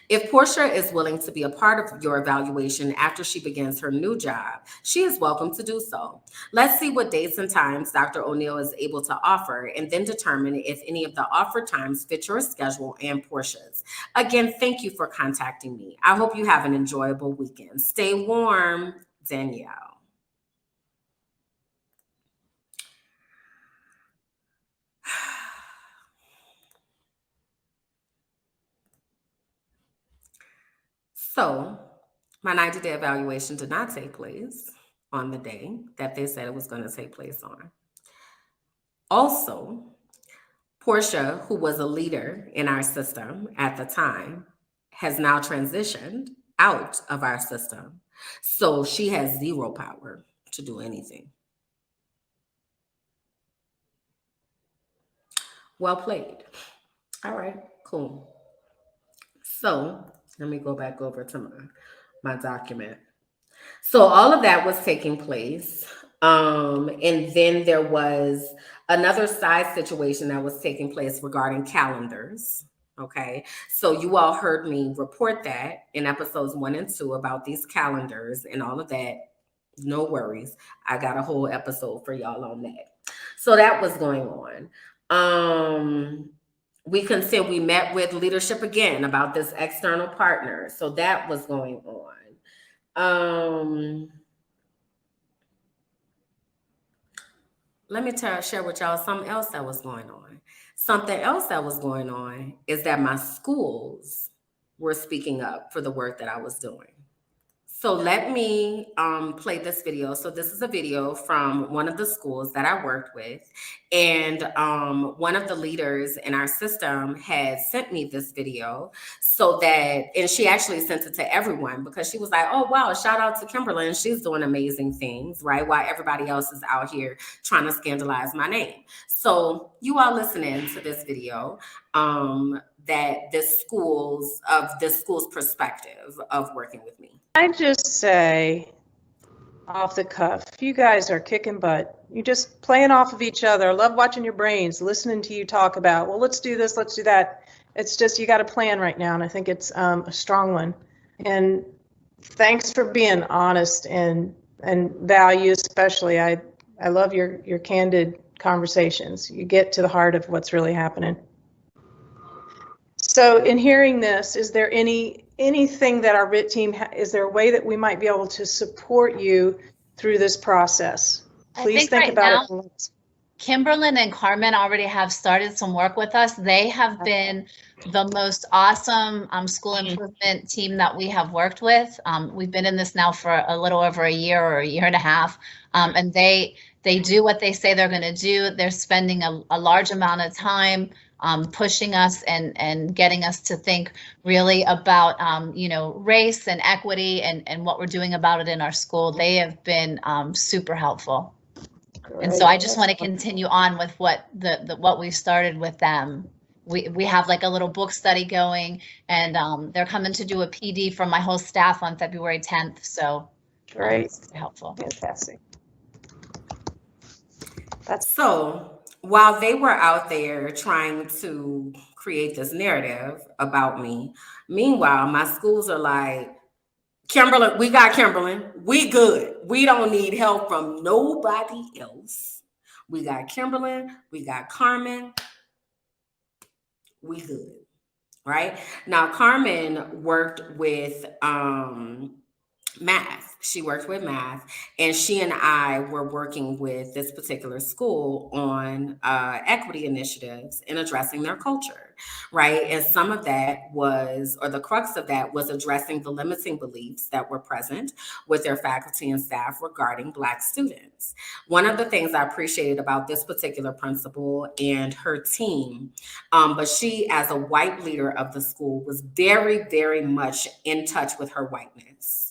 Speaker 1: If Portia is willing to be a part of your evaluation after she begins her new job, she is welcome to do so. Let's see what dates and times Dr. O'Neill is able to offer and then determine if any of the offered times fit your schedule and Portia's. Again, thank you for contacting me. I hope you have an enjoyable weekend. Stay warm, Danielle. So, my 90-day evaluation did not take place on the day that they said it was going to take place on. Also, Portia, who was a leader in our system at the time, has now transitioned out of our system. So she has zero power to do anything. Well played. All right, cool. So let me go back over to my document. So all of that was taking place. And then there was another side situation that was taking place regarding calendars. Okay. So you all heard me report that in episodes 1 and 2 about these calendars and all of that. No worries. I got a whole episode for y'all on that. So that was going on. We met with leadership again about this external partner. So that was going on. Let me share with y'all something else that was going on. Something else that was going on is that my schools were speaking up for the work that I was doing. So let me play this video. So this is a video from one of the schools that I worked with. And one of the leaders in our system had sent me this video and she actually sent it to everyone because she was like, oh, wow, shout out to Kimberlyn. She's doing amazing things, right? While everybody else is out here trying to scandalize my name. So you all listening to this video, that this school's perspective of working with me.
Speaker 2: I just say off the cuff, you guys are kicking butt. You're just playing off of each other. I love watching your brains, listening to you talk about, well, let's do this, let's do that. It's just, you got a plan right now, and I think it's a strong one. And thanks for being honest and value, especially. I love your candid conversations. You get to the heart of what's really happening. So in hearing this, is there anything that our RIT team, is there a way that we might be able to support you through this process? Please think about it.
Speaker 3: Kimberlyn and Carmen already have started some work with us. They have been the most awesome school improvement team that we have worked with. We've been in this now for a little over a year or a year and a half. And they do what they say they're going to do. They're spending a large amount of time pushing us and getting us to think really about, race and equity and what we're doing about it in our school. They have been super helpful. Great. And so I just want to continue on with what we started with them. We have like a little book study going, and they're coming to do a PD for my whole staff on February 10th. So
Speaker 2: great,
Speaker 3: helpful.
Speaker 2: Fantastic.
Speaker 1: So while they were out there trying to create this narrative about me, meanwhile, my schools are like, Kimberlyn, we got Kimberlyn. We good. We don't need help from nobody else. We got Kimberlyn. We got Carmen. We good, right? Now, Carmen worked with math. She worked with math, and she and I were working with this particular school on equity initiatives and addressing their culture, right? And some of that was, or the crux of that was addressing the limiting beliefs that were present with their faculty and staff regarding Black students. One of the things I appreciated about this particular principal and her team, but she, as a white leader of the school, was very, very much in touch with her whiteness.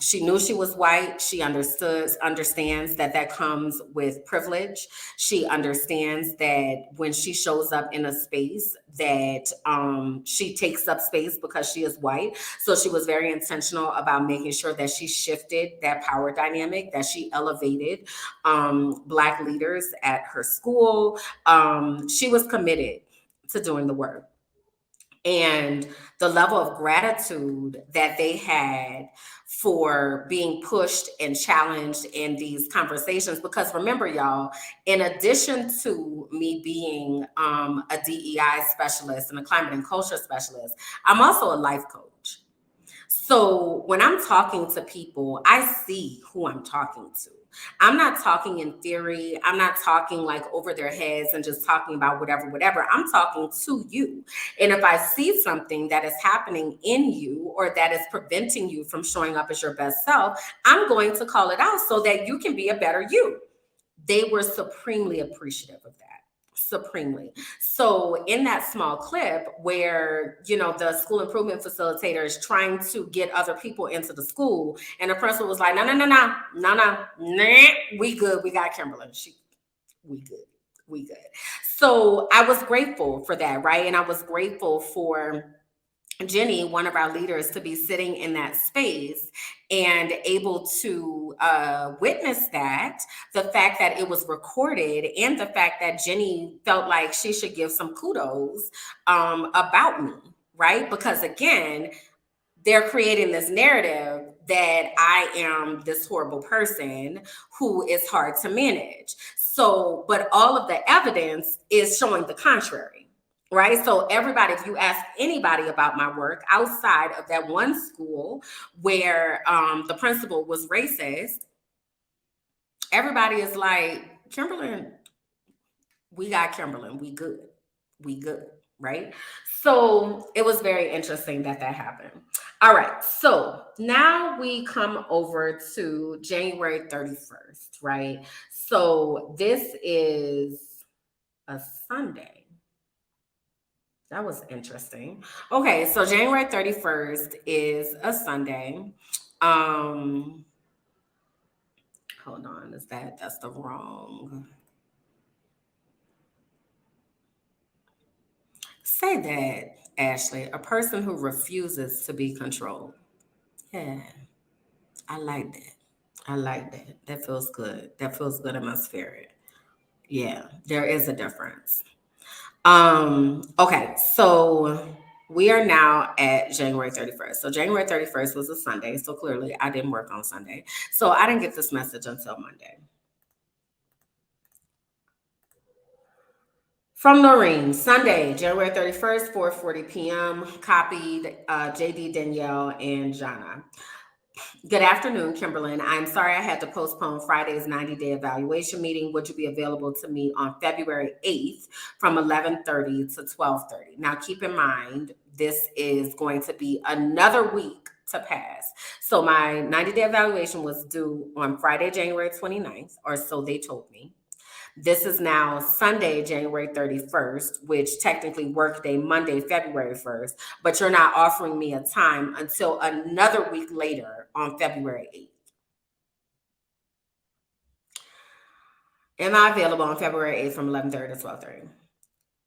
Speaker 1: She knew she was white. She understands that comes with privilege. She understands that when she shows up in a space that she takes up space because she is white. So she was very intentional about making sure that she shifted that power dynamic, that she elevated Black leaders at her school. She was committed to doing the work. And the level of gratitude that they had for being pushed and challenged in these conversations. Because remember, y'all, in addition to me being a DEI specialist and a climate and culture specialist, I'm also a life coach. So when I'm talking to people, I see who I'm talking to. I'm not talking in theory. I'm not talking like over their heads and just talking about whatever. I'm talking to you. And if I see something that is happening in you or that is preventing you from showing up as your best self, I'm going to call it out so that you can be a better you. They were supremely appreciative of that. Supremely. So in that small clip where, the school improvement facilitator is trying to get other people into the school, and the principal was like, no, we good. We got Kimberly. We good. So I was grateful for that, right? And I was grateful for Jenny, one of our leaders, to be sitting in that space and able to witness that, the fact that it was recorded, and the fact that Jenny felt like she should give some kudos about me, right? Because again, they're creating this narrative that I am this horrible person who is hard to manage. So, but all of the evidence is showing the contrary. Right. So everybody, if you ask anybody about my work outside of that one school where the principal was racist, everybody is like, Kimberlyn, we got Kimberlyn. We good. Right. So it was very interesting that happened. All right. So now we come over to January 31st. Right. So this is a Sunday. That was interesting. Okay, so January 31st is a Sunday. Hold on, that's the wrong. Say that, Ashley, a person who refuses to be controlled. Yeah, I like that. That feels good. That feels good in my spirit. Yeah, there is a difference. Okay, so we are now at January 31st. So January 31st was a Sunday. So clearly I didn't work on Sunday. So I didn't get this message until Monday. From Noreen, Sunday, January 31st, 4:40 p.m. Copied JD, Danielle, and Johnna. Good afternoon, Kimberlyn. I'm sorry I had to postpone Friday's 90-day evaluation meeting. Would you be available to meet on February 8th from 11:30 to 12:30? Now, keep in mind, this is going to be another week to pass. So my 90-day evaluation was due on Friday, January 29th, or so they told me. This is now Sunday, January 31st, which technically workday Monday, February 1st, but you're not offering me a time until another week later on February 8th. Am I available on February 8th from 11:30 to 12:30?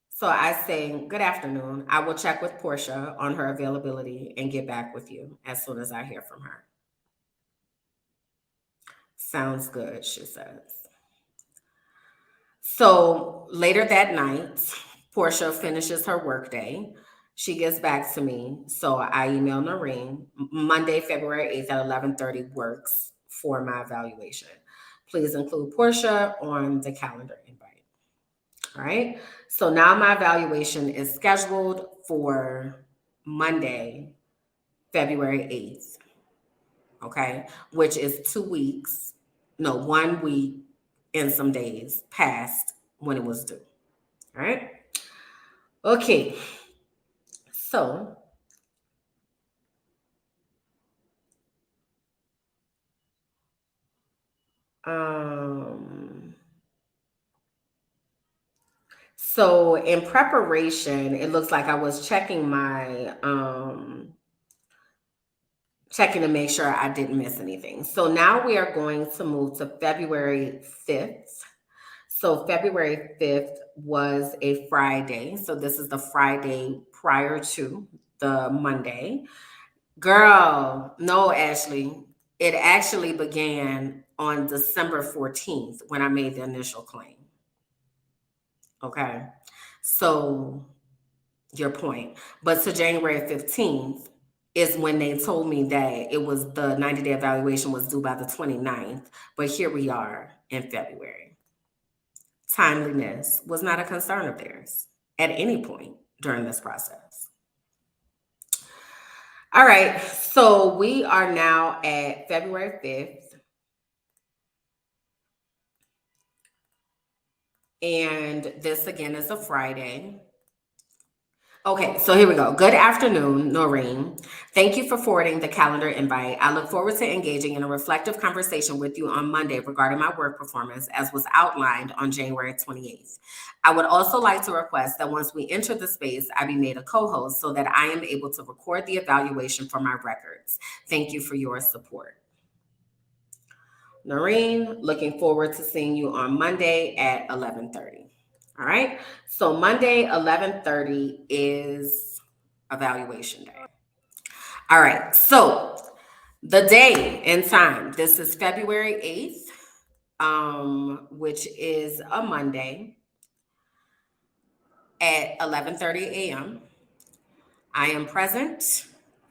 Speaker 1: So I say, good afternoon. I will check with Portia on her availability and get back with you as soon as I hear from her. Sounds good, she says. So later that night, Portia finishes her workday. She gets back to me. So I email Noreen. Monday, February 8th at 11:30 works for my evaluation. Please include Portia on the calendar invite. All right. So now my evaluation is scheduled for Monday, February 8th. Okay. Which is 2 weeks, no, 1 week and some days past when it was due. All right. Okay. So so in preparation, it looks like I was checking checking to make sure I didn't miss anything. So now we are going to move to February 5th. So February 5th was a Friday. So this is the Friday prior to the Monday. Girl, no, Ashley. It actually began on December 14th when I made the initial claim. Okay. So your point. But to January 15th is when they told me that it was the 90-day evaluation was due by the 29th. But here we are in February. Timeliness was not a concern of theirs at any point during this process. All right, so we are now at February 5th. And this again is a Friday. Okay, so here we go. Good afternoon, Noreen. Thank you for forwarding the calendar invite. I look forward to engaging in a reflective conversation with you on Monday regarding my work performance as was outlined on January 28th. I would also like to request that once we enter the space, I be made a co-host so that I am able to record the evaluation for my records. Thank you for your support. Noreen, looking forward to seeing you on Monday at 11:30. All right. So Monday, 11:30 is evaluation day. All right. So the day and time, this is February 8th, which is a Monday at 11:30 a.m. I am present.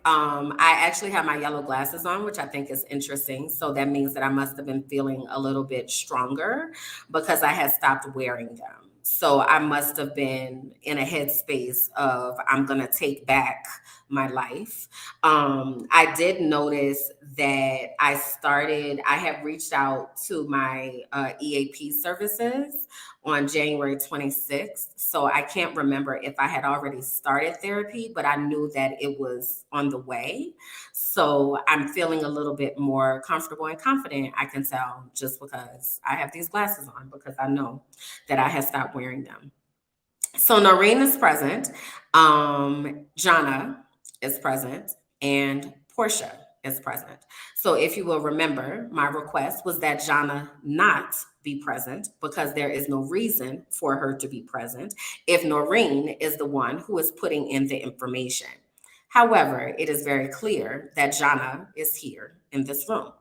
Speaker 1: I actually have my yellow glasses on, which I think is interesting. So that means that I must have been feeling a little bit stronger because I had stopped wearing them. So I must have been in a headspace of I'm going to take back my life. I did notice that I have reached out to my EAP services on January 26th. So I can't remember if I had already started therapy, but I knew that it was on the way. So I'm feeling a little bit more comfortable and confident, I can tell, just because I have these glasses on, because I know that I have stopped wearing them. So Noreen is present, Johnna is present, and Portia is present. So if you will remember, my request was that Johnna not be present because there is no reason for her to be present if Noreen is the one who is putting in the information. However, it is very clear that Johnna is here in this room.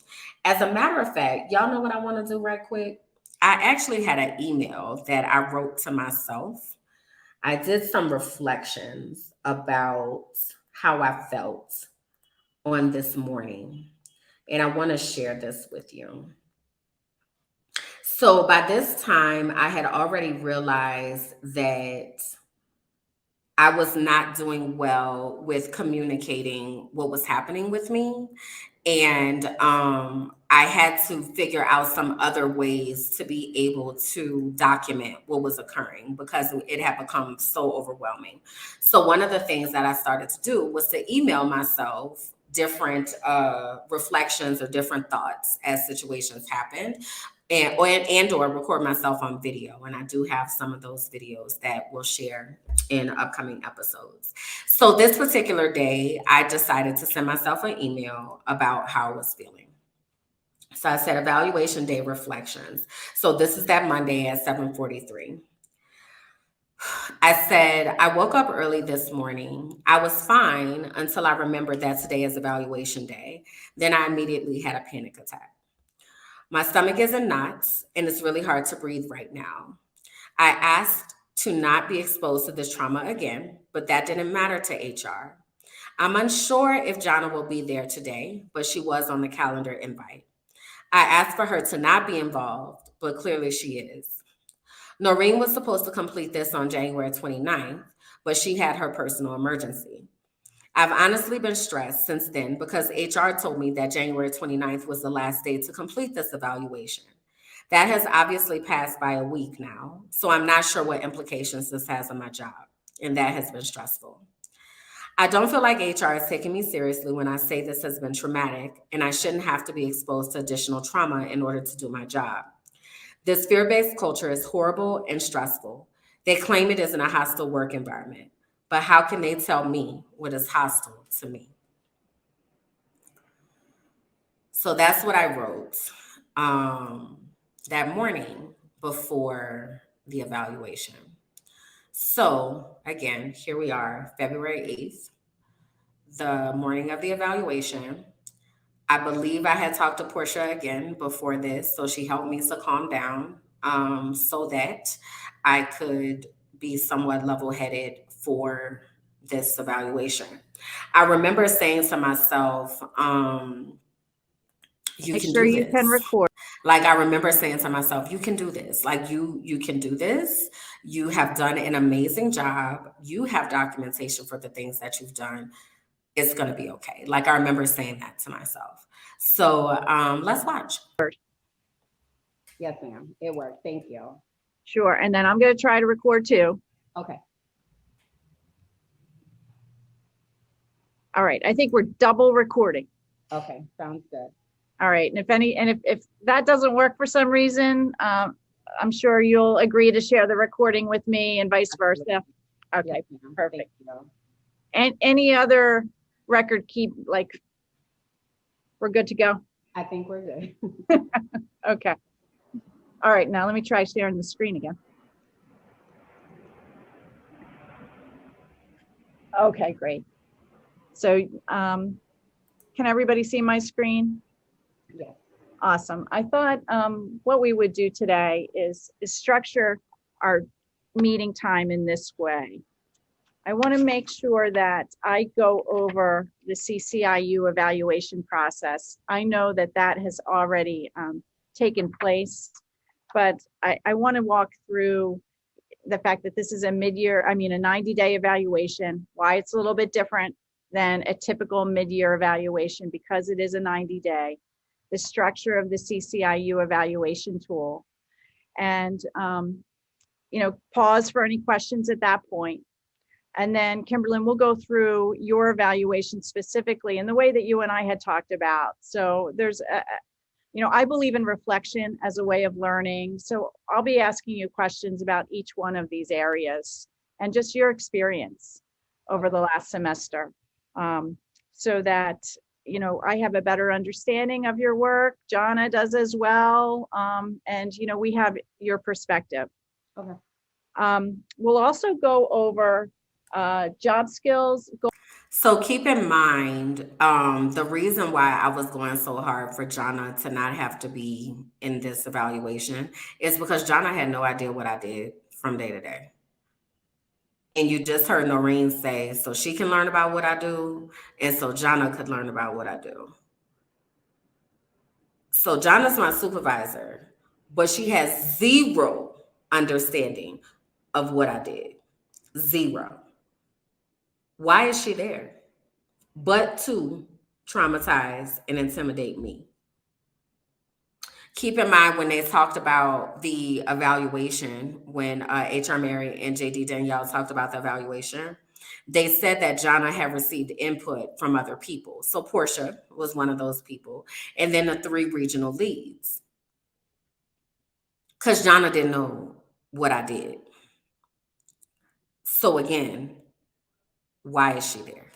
Speaker 1: As a matter of fact, y'all know what I want to do right quick? I actually had an email that I wrote to myself. I did some reflections about how I felt on this morning, and I want to share this with you. So by this time, I had already realized that I was not doing well with communicating what was happening with me. And I had to figure out some other ways to be able to document what was occurring because it had become so overwhelming. So one of the things that I started to do was to email myself different reflections or different thoughts as situations happened. And or record myself on video. And I do have some of those videos that we'll share in upcoming episodes. So this particular day, I decided to send myself an email about how I was feeling. So I said evaluation day reflections. So this is that Monday at 7:43. I said, I woke up early this morning. I was fine until I remembered that today is evaluation day. Then I immediately had a panic attack. My stomach is in knots, and it's really hard to breathe right now. I asked to not be exposed to this trauma again, but that didn't matter to HR. I'm unsure if Johnna will be there today, but she was on the calendar invite. I asked for her to not be involved, but clearly she is. Noreen was supposed to complete this on January 29th, but she had her personal emergency. I've honestly been stressed since then because HR told me that January 29th was the last day to complete this evaluation. That has obviously passed by a week now, so I'm not sure what implications this has on my job, and that has been stressful. I don't feel like HR is taking me seriously when I say this has been traumatic, and I shouldn't have to be exposed to additional trauma in order to do my job. This fear-based culture is horrible and stressful. They claim it isn't a hostile work environment, but how can they tell me what is hostile to me? So that's what I wrote that morning before the evaluation. So again, here we are, February 8th, the morning of the evaluation. I believe I had talked to Portia again before this, so she helped me to calm down so that I could be somewhat level-headed for this evaluation. I remember saying to myself, you can do this.
Speaker 4: Can record.
Speaker 1: Like, I remember saying to myself, you can do this. Like, you can do this. You have done an amazing job. You have documentation for the things that you've done. It's going to be okay. Like, I remember saying that to myself. So let's watch.
Speaker 5: Yes, ma'am. It worked. Thank you.
Speaker 4: Sure. And then I'm going to try to record too.
Speaker 5: Okay.
Speaker 4: All right. I think we're double recording.
Speaker 5: Okay. Sounds good.
Speaker 4: All right. And if that doesn't work for some reason, I'm sure you'll agree to share the recording with me and vice versa. Okay.
Speaker 5: Yes, ma'am.
Speaker 4: Perfect.
Speaker 5: Thank you.
Speaker 4: And any other record we're good to go?
Speaker 5: I think we're good.
Speaker 4: Okay. All right. Now let me try sharing the screen again. Okay, great. So can everybody see my screen?
Speaker 5: Yes.
Speaker 4: Awesome. I thought what we would do today is structure our meeting time in this way. I want to make sure that I go over the CCIU evaluation process. I know that that has already taken place, but I want to walk through the fact that this is a 90-day evaluation, why it's a little bit different than a typical mid-year evaluation because it is a 90-day, the structure of the CCIU evaluation tool, and pause for any questions at that point. And then Kimberly, we'll go through your evaluation specifically in the way that you and I had talked about. So there's, I believe in reflection as a way of learning. So I'll be asking you questions about each one of these areas and just your experience over the last semester, so that, I have a better understanding of your work. Johnna does as well. And, we have your perspective.
Speaker 5: Okay.
Speaker 4: We'll also go over job skills.
Speaker 1: So keep in mind, the reason why I was going so hard for Johnna to not have to be in this evaluation is because Johnna had no idea what I did from day to day. And you just heard Noreen say, so she can learn about what I do, and so Johnna could learn about what I do. So Johnna's my supervisor, but she has zero understanding of what I did. Zero. Why is she there? But to traumatize and intimidate me. Keep in mind when they talked about the evaluation, when HR Mary and JD Danielle talked about the evaluation, they said that Johnna had received input from other people. So Portia was one of those people. And then the 3 regional leads. Because Johnna didn't know what I did. So again, why is she there?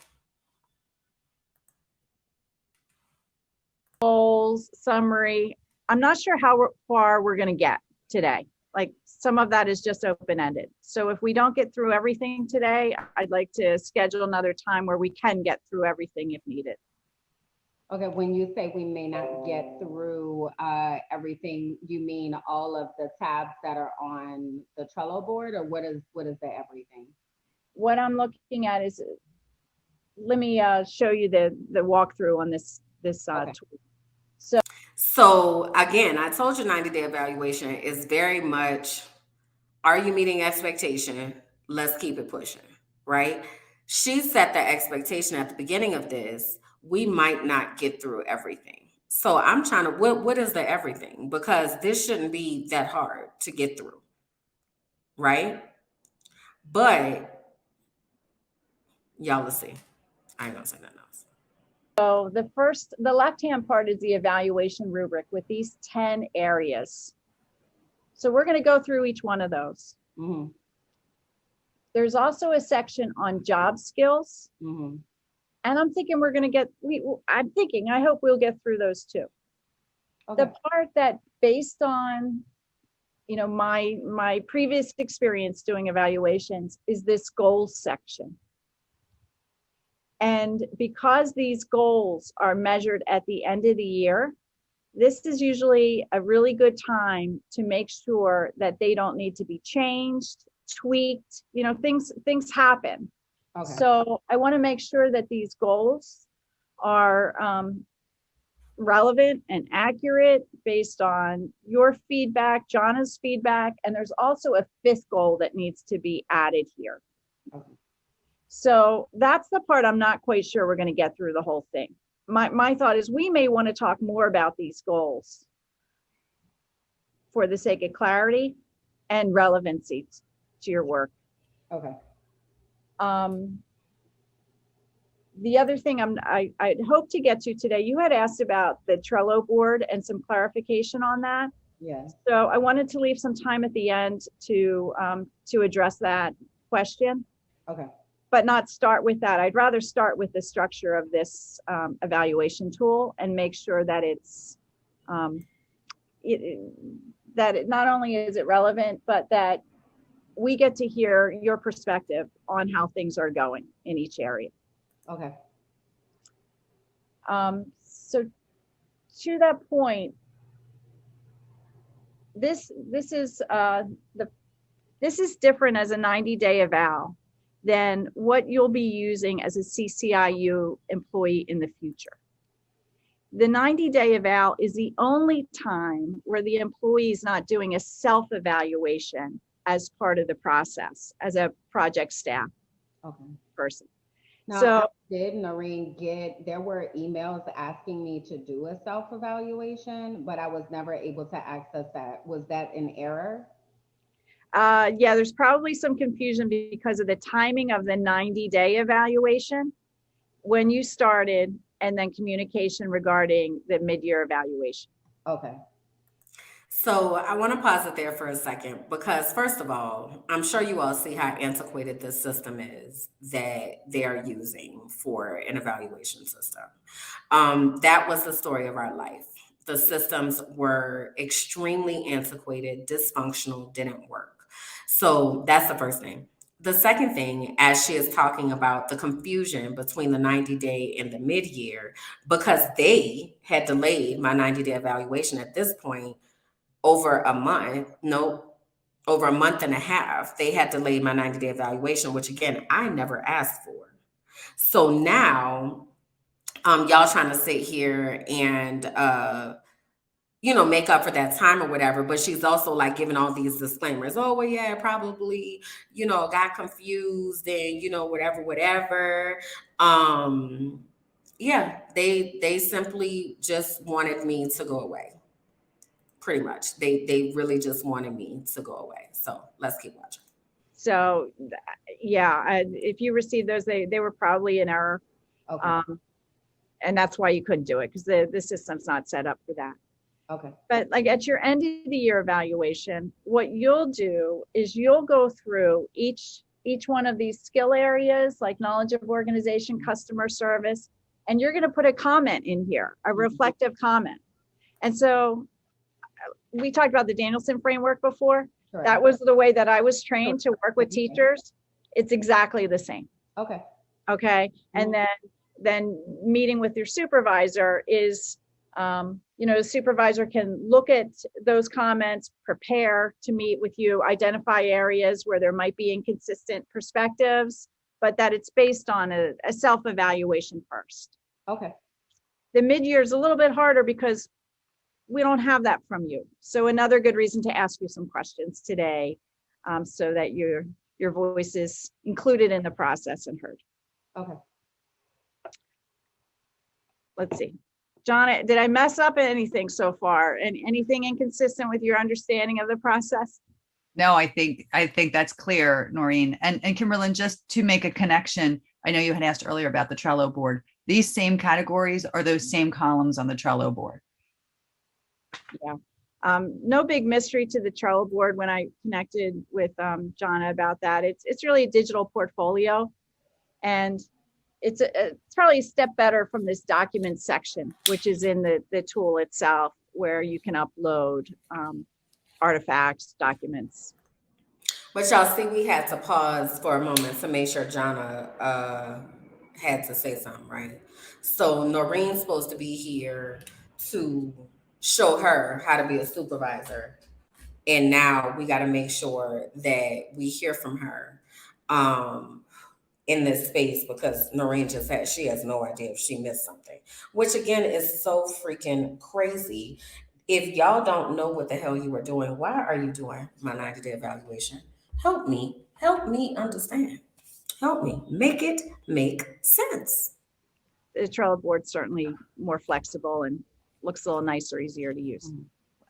Speaker 4: Goals, summary. I'm not sure how far we're going to get today. Like some of that is just open-ended. So if we don't get through everything today, I'd like to schedule another time where we can get through everything if needed.
Speaker 5: Okay. When you say we may not get through everything, you mean all of the tabs that are on the Trello board, or what is the everything?
Speaker 4: What I'm looking at is, let me show you the walkthrough on this
Speaker 5: Okay.
Speaker 4: tool.
Speaker 1: So again, I told you 90-day evaluation is very much Are you meeting expectation? Let's keep it pushing, right? She set the expectation at the beginning of this. We might not get through everything. So I'm trying to, what is the everything? Because this shouldn't be that hard to get through, right? But y'all, let's see. I ain't gonna say nothing else.
Speaker 4: So the left-hand part is the evaluation rubric with these 10 areas. So we're going to go through each one of those.
Speaker 5: Mhm.
Speaker 4: There's also a section on job skills.
Speaker 5: Mhm.
Speaker 4: And I'm thinking we're going to I hope we'll get through those too.
Speaker 5: Okay.
Speaker 4: The part that based on, my previous experience doing evaluations is this goals section. And because these goals are measured at the end of the year, this is usually a really good time to make sure that they don't need to be changed, tweaked, things happen.
Speaker 5: Okay.
Speaker 4: So I want to make sure that these goals are relevant and accurate based on your feedback, Johnna's feedback, and there's also a 5th goal that needs to be added here.
Speaker 5: Okay.
Speaker 4: So that's the part I'm not quite sure we're going to get through the whole thing. My thought is we may want to talk more about these goals for the sake of clarity and relevancy to your work.
Speaker 5: Okay.
Speaker 4: The other thing I'd hope to get to today, you had asked about the Trello board and some clarification on that.
Speaker 5: Yes.
Speaker 4: So I wanted to leave some time at the end to address that question.
Speaker 5: Okay.
Speaker 4: But not start with that. I'd rather start with the structure of this evaluation tool and make sure that that not only is it relevant, but that we get to hear your perspective on how things are going in each area.
Speaker 5: Okay.
Speaker 4: So to that point, this is different as a 90-day eval than what you'll be using as a CCIU employee in the future. The 90-day eval is the only time where the employee is not doing a self-evaluation as part of the process as a project staff person.
Speaker 5: Now,
Speaker 4: So
Speaker 5: did Noreen there were emails asking me to do a self-evaluation, but I was never able to access that. Was that an error?
Speaker 4: Yeah, there's probably some confusion because of the timing of the 90-day evaluation when you started and then communication regarding the mid-year evaluation.
Speaker 5: Okay.
Speaker 1: So I want to pause it there for a second because first of all, I'm sure you all see how antiquated this system is that they are using for an evaluation system. That was the story of our life. The systems were extremely antiquated, dysfunctional, didn't work. So that's the first thing. The second thing, as she is talking about the confusion between the 90-day and the mid-year, because they had delayed my 90-day evaluation at this point over a month and a half, they had delayed my 90-day evaluation, which again, I never asked for. So now, y'all trying to sit here and, make up for that time or whatever, but she's also like giving all these disclaimers. Oh, well, yeah, probably, got confused and, whatever. Yeah, they simply just wanted me to go away. Pretty much. They really just wanted me to go away. So let's keep watching.
Speaker 4: So yeah, if you received those, they were probably in error.
Speaker 5: Okay.
Speaker 4: And that's why you couldn't do it because the system's not set up for that.
Speaker 5: Okay.
Speaker 4: But like at your end of the year evaluation, what you'll do is you'll go through each one of these skill areas like knowledge of organization, customer service, and you're going to put a comment in here, a reflective comment. And so we talked about the Danielson framework before.
Speaker 5: Correct.
Speaker 4: That was the way that I was trained to work with teachers. It's exactly the same.
Speaker 5: Okay.
Speaker 4: Okay. And then meeting with your supervisor is, the supervisor can look at those comments, prepare to meet with you, identify areas where there might be inconsistent perspectives, but that it's based on a self-evaluation first.
Speaker 5: Okay.
Speaker 4: The mid-year is a little bit harder because we don't have that from you. So another good reason to ask you some questions today so that your voice is included in the process and heard.
Speaker 5: Okay.
Speaker 4: Let's see. Johnna, did I mess up anything so far? And anything inconsistent with your understanding of the process?
Speaker 6: No, I think that's clear, Noreen. And Kimberlyn, just to make a connection, I know you had asked earlier about the Trello board. These same categories are those same columns on the Trello board.
Speaker 4: Yeah. No big mystery to the Trello board when I connected with Johnna about that. It's really a digital portfolio, and it's probably a step better from this document section, which is in the tool itself, where you can upload artifacts, documents.
Speaker 1: But y'all see, we had to pause for a moment to make sure Johnna had to say something, right? So Noreen's supposed to be here to show her how to be a supervisor. And now we got to make sure that we hear from her in this space, because Noreen she has no idea if she missed something, which again is so freaking crazy. If y'all don't know what the hell you were doing, why are you doing my 90-day evaluation? Help me understand. Help me make it make sense.
Speaker 4: The Trello board's certainly more flexible and looks a little nicer, easier to use.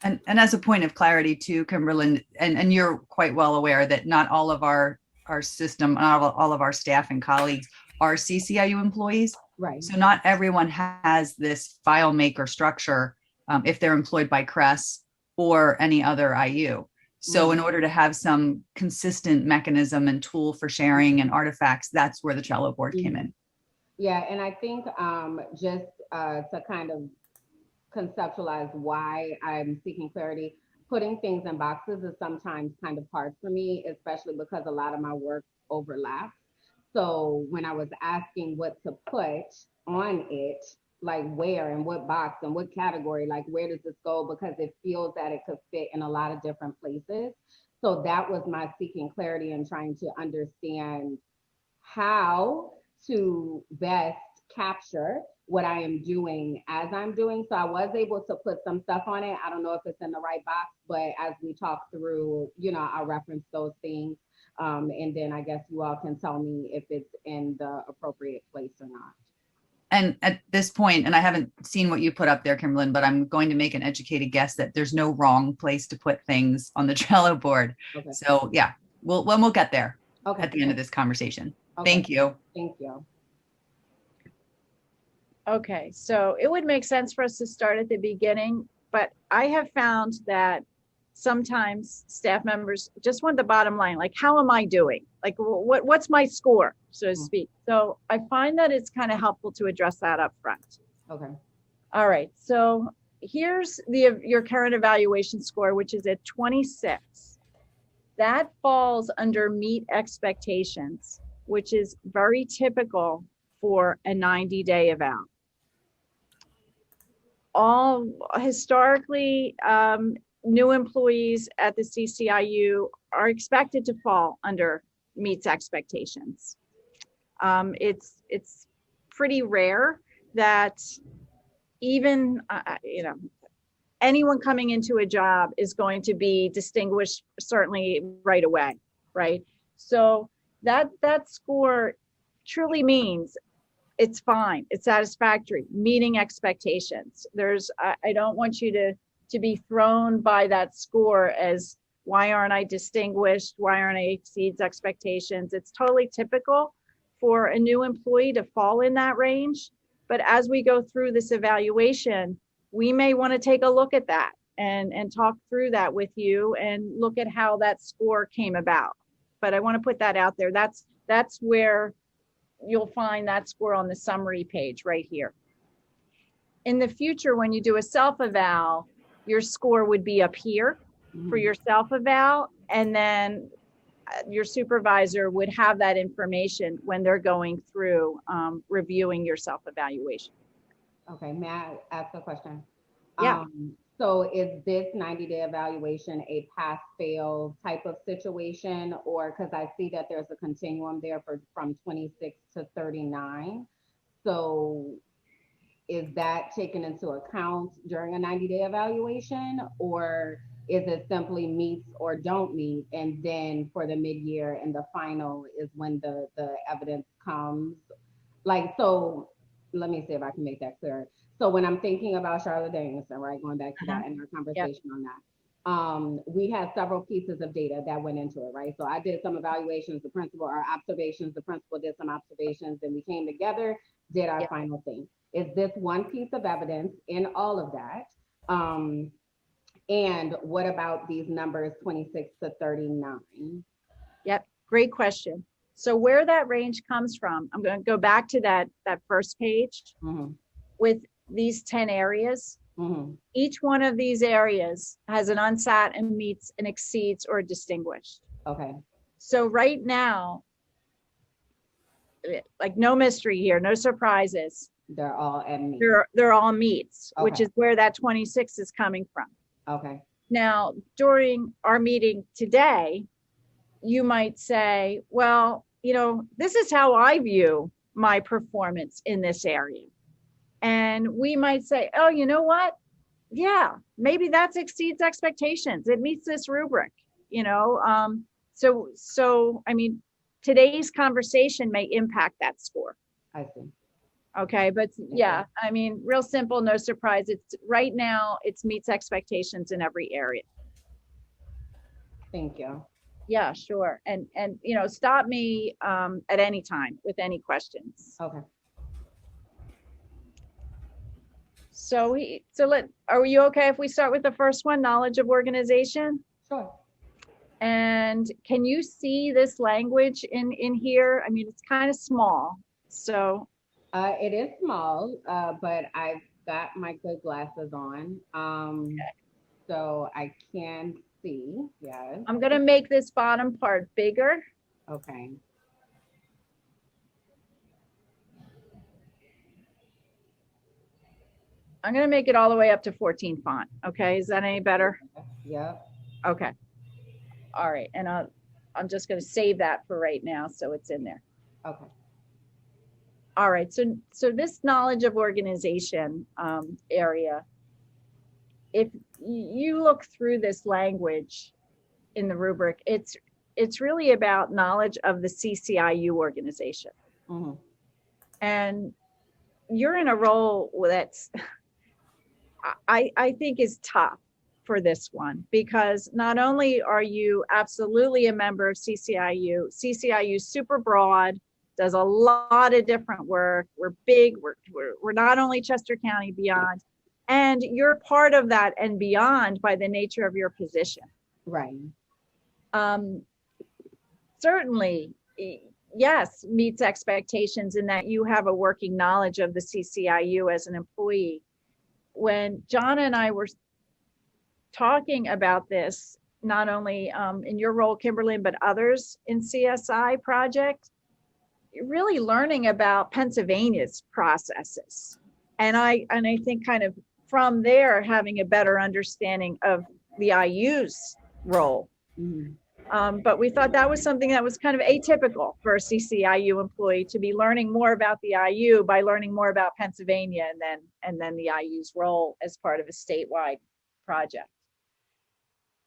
Speaker 6: And as a point of clarity too, Kimberlyn, and you're quite well aware that not all of our system, not all of our staff and colleagues are CCIU employees.
Speaker 5: Right.
Speaker 6: So not everyone has this file maker structure if they're employed by CRES or any other IU. So in order to have some consistent mechanism and tool for sharing and artifacts, that's where the Trello board came in.
Speaker 5: Yeah, and I think just to kind of conceptualize why I'm seeking clarity, putting things in boxes is sometimes kind of hard for me, especially because a lot of my work overlaps. So when I was asking what to put on it, like where and what box and what category, like where does this go? Because it feels that it could fit in a lot of different places. So that was my seeking clarity and trying to understand how to best capture what I am doing as I'm doing. So I was able to put some stuff on it. I don't know if it's in the right box, but as we talk through, I'll reference those things. And then I guess you all can tell me if it's in the appropriate place or not.
Speaker 6: And at this point, and I haven't seen what you put up there, Kimberlyn, but I'm going to make an educated guess that there's no wrong place to put things on the Trello board.
Speaker 5: Okay.
Speaker 6: So yeah, we'll get there
Speaker 5: Okay.
Speaker 6: at the end of this conversation.
Speaker 5: Okay.
Speaker 6: Thank you.
Speaker 5: Thank you.
Speaker 4: Okay, so it would make sense for us to start at the beginning, but I have found that sometimes staff members just want the bottom line, like, how am I doing? Like, what's my score, so to speak? So I find that it's kind of helpful to address that up front.
Speaker 5: Okay.
Speaker 4: All right, so here's your current evaluation score, which is at 26. That falls under meet expectations, which is very typical for a 90-day eval. All historically, new employees at the CCIU are expected to fall under meets expectations. It's pretty rare that even anyone coming into a job is going to be distinguished certainly right away, right? So that score truly means it's fine, it's satisfactory, meeting expectations. I don't want you to be thrown by that score as, why aren't I distinguished? Why aren't I exceeds expectations? It's totally typical for a new employee to fall in that range. But as we go through this evaluation, we may want to take a look at that and talk through that with you and look at how that score came about. But I want to put that out there. That's where you'll find that score on the summary page right here. In the future, when you do a self-eval, your score would be up here for your self-eval, and then your supervisor would have that information when they're going through reviewing your self-evaluation.
Speaker 5: Okay, may I ask a question?
Speaker 4: Yeah.
Speaker 5: So is this 90-day evaluation a pass-fail type of situation, or because I see that there's a continuum there from 26 to 39. So is that taken into account during a 90-day evaluation, or Is it simply meets or don't meet? And then for the mid-year and the final is when the evidence comes. Like, so let me see if I can make that clearer. So when I'm thinking about Charlotte Danielson, right, going back to
Speaker 4: Uh-huh.
Speaker 5: that in our
Speaker 4: Yep.
Speaker 5: conversation on that, we had several pieces of data that went into it, right? So I did some evaluations, the principal, our observations, the principal did some observations, and we came together, did our
Speaker 4: Yep.
Speaker 5: final thing. Is this one piece of evidence in all of that? And what about these numbers 26 to 39?
Speaker 4: Yep, great question. So where that range comes from, I'm going to go back to that first page
Speaker 5: Mm-hmm.
Speaker 4: with these 10 areas.
Speaker 5: Mm-hmm.
Speaker 4: Each one of these areas has an unsat and meets and exceeds or distinguished.
Speaker 5: Okay.
Speaker 4: So right now, like no mystery here, no surprises.
Speaker 5: They're all at me.
Speaker 4: They're all meets, which
Speaker 5: Okay.
Speaker 4: is where that 26 is coming from.
Speaker 5: Okay.
Speaker 4: Now, during our meeting today, you might say, well, this is how I view my performance in this area. And we might say, oh, you know what? Yeah, maybe that exceeds expectations. It meets this rubric, So, I mean, today's conversation may impact that score.
Speaker 5: I see.
Speaker 4: Okay, but yeah, I mean, real simple, no surprise. It's right now, it meets expectations in every area.
Speaker 5: Thank you.
Speaker 4: Yeah, sure. And stop me at any time with any questions.
Speaker 5: Okay.
Speaker 4: Are you okay if we start with the first one, knowledge of organization?
Speaker 5: Sure.
Speaker 4: And can you see this language in here? I mean, it's kind of small, so.
Speaker 5: It is small, but I've got my good glasses on. So I can see, yes.
Speaker 4: I'm gonna make this bottom part bigger.
Speaker 5: Okay.
Speaker 4: I'm gonna make it all the way up to 14 font. Okay, is that any better?
Speaker 5: Yep.
Speaker 4: Okay. All right, and I'm just gonna save that for right now, so it's in there.
Speaker 5: Okay.
Speaker 4: All right, so this knowledge of organization area, if you look through this language in the rubric, it's really about knowledge of the CCIU organization.
Speaker 5: Mm-hmm.
Speaker 4: And you're in a role that's, I think is tough for this one, because not only are you absolutely a member of CCIU, CCIU super broad, does a lot of different work. We're big, we're not only Chester County beyond, and you're part of that and beyond by the nature of your position.
Speaker 5: Right.
Speaker 4: Certainly, yes, meets expectations in that you have a working knowledge of the CCIU as an employee. When Johnna and I were talking about this, not only in your role, Kimberly, but others in CSI project, really learning about Pennsylvania's processes. And I think kind of from there, having a better understanding of the IU's role.
Speaker 5: Mm-hmm.
Speaker 4: But we thought that was something that was kind of atypical for a CCIU employee to be learning more about the IU by learning more about Pennsylvania and then the IU's role as part of a statewide project.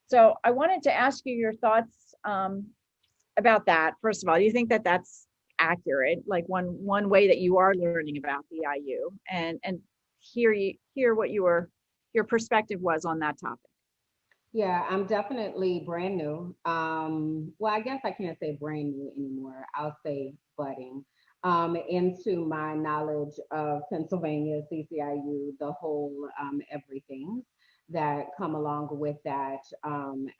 Speaker 4: So I wanted to ask you your thoughts about that. First of all, do you think that that's accurate? Like one way that you are learning about the IU, and hear what your perspective was on that topic.
Speaker 5: Yeah, I'm definitely brand new. Well, I guess I can't say brand new anymore. I'll say budding into my knowledge of Pennsylvania, CCIU, the whole everything that come along with that,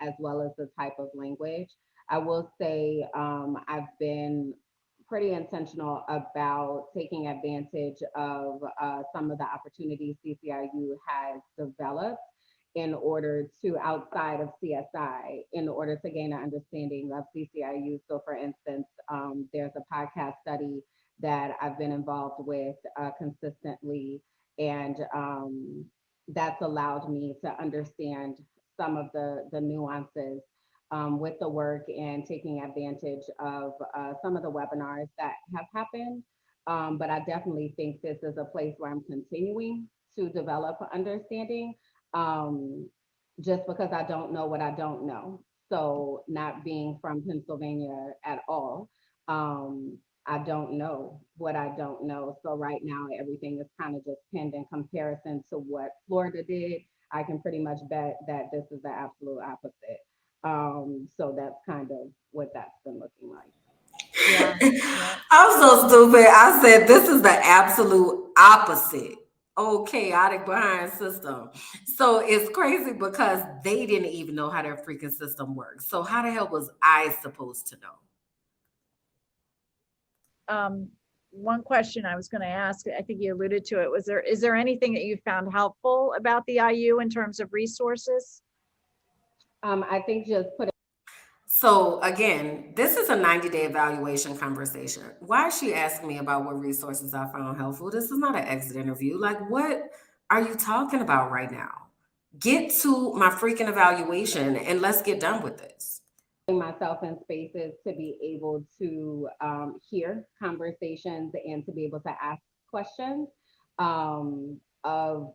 Speaker 5: as well as the type of language. I will say I've been pretty intentional about taking advantage of some of the opportunities CCIU has developed in order to, outside of CSI, in order to gain an understanding of CCIU. So for instance, there's a podcast study that I've been involved with consistently, and that's allowed me to understand some of the nuances with the work and taking advantage of some of the webinars that have happened. But I definitely think this is a place where I'm continuing to develop understanding. just because I don't know what I don't know. So not being from Pennsylvania at all, I don't know what I don't know. So right now, everything is kind of just pinned in comparison to what Florida did. I can pretty much bet that this is the absolute opposite. So that's kind of what that's been looking like.
Speaker 4: Yeah, yeah.
Speaker 1: I'm so stupid. I said this is the absolute opposite. Oh, chaotic behind system. So it's crazy because they didn't even know how their freaking system works. So how the hell was I supposed to know?
Speaker 4: One question I was going to ask, I think you alluded to it, is there anything that you found helpful about the IU in terms of resources?
Speaker 5: I think just put
Speaker 1: So again, this is a 90-day evaluation conversation. Why is she asking me about what resources I found helpful? This is not an exit interview. Like, what are you talking about right now? Get to my freaking evaluation and let's get done with this.
Speaker 5: myself in spaces to be able to hear conversations and to be able to ask questions of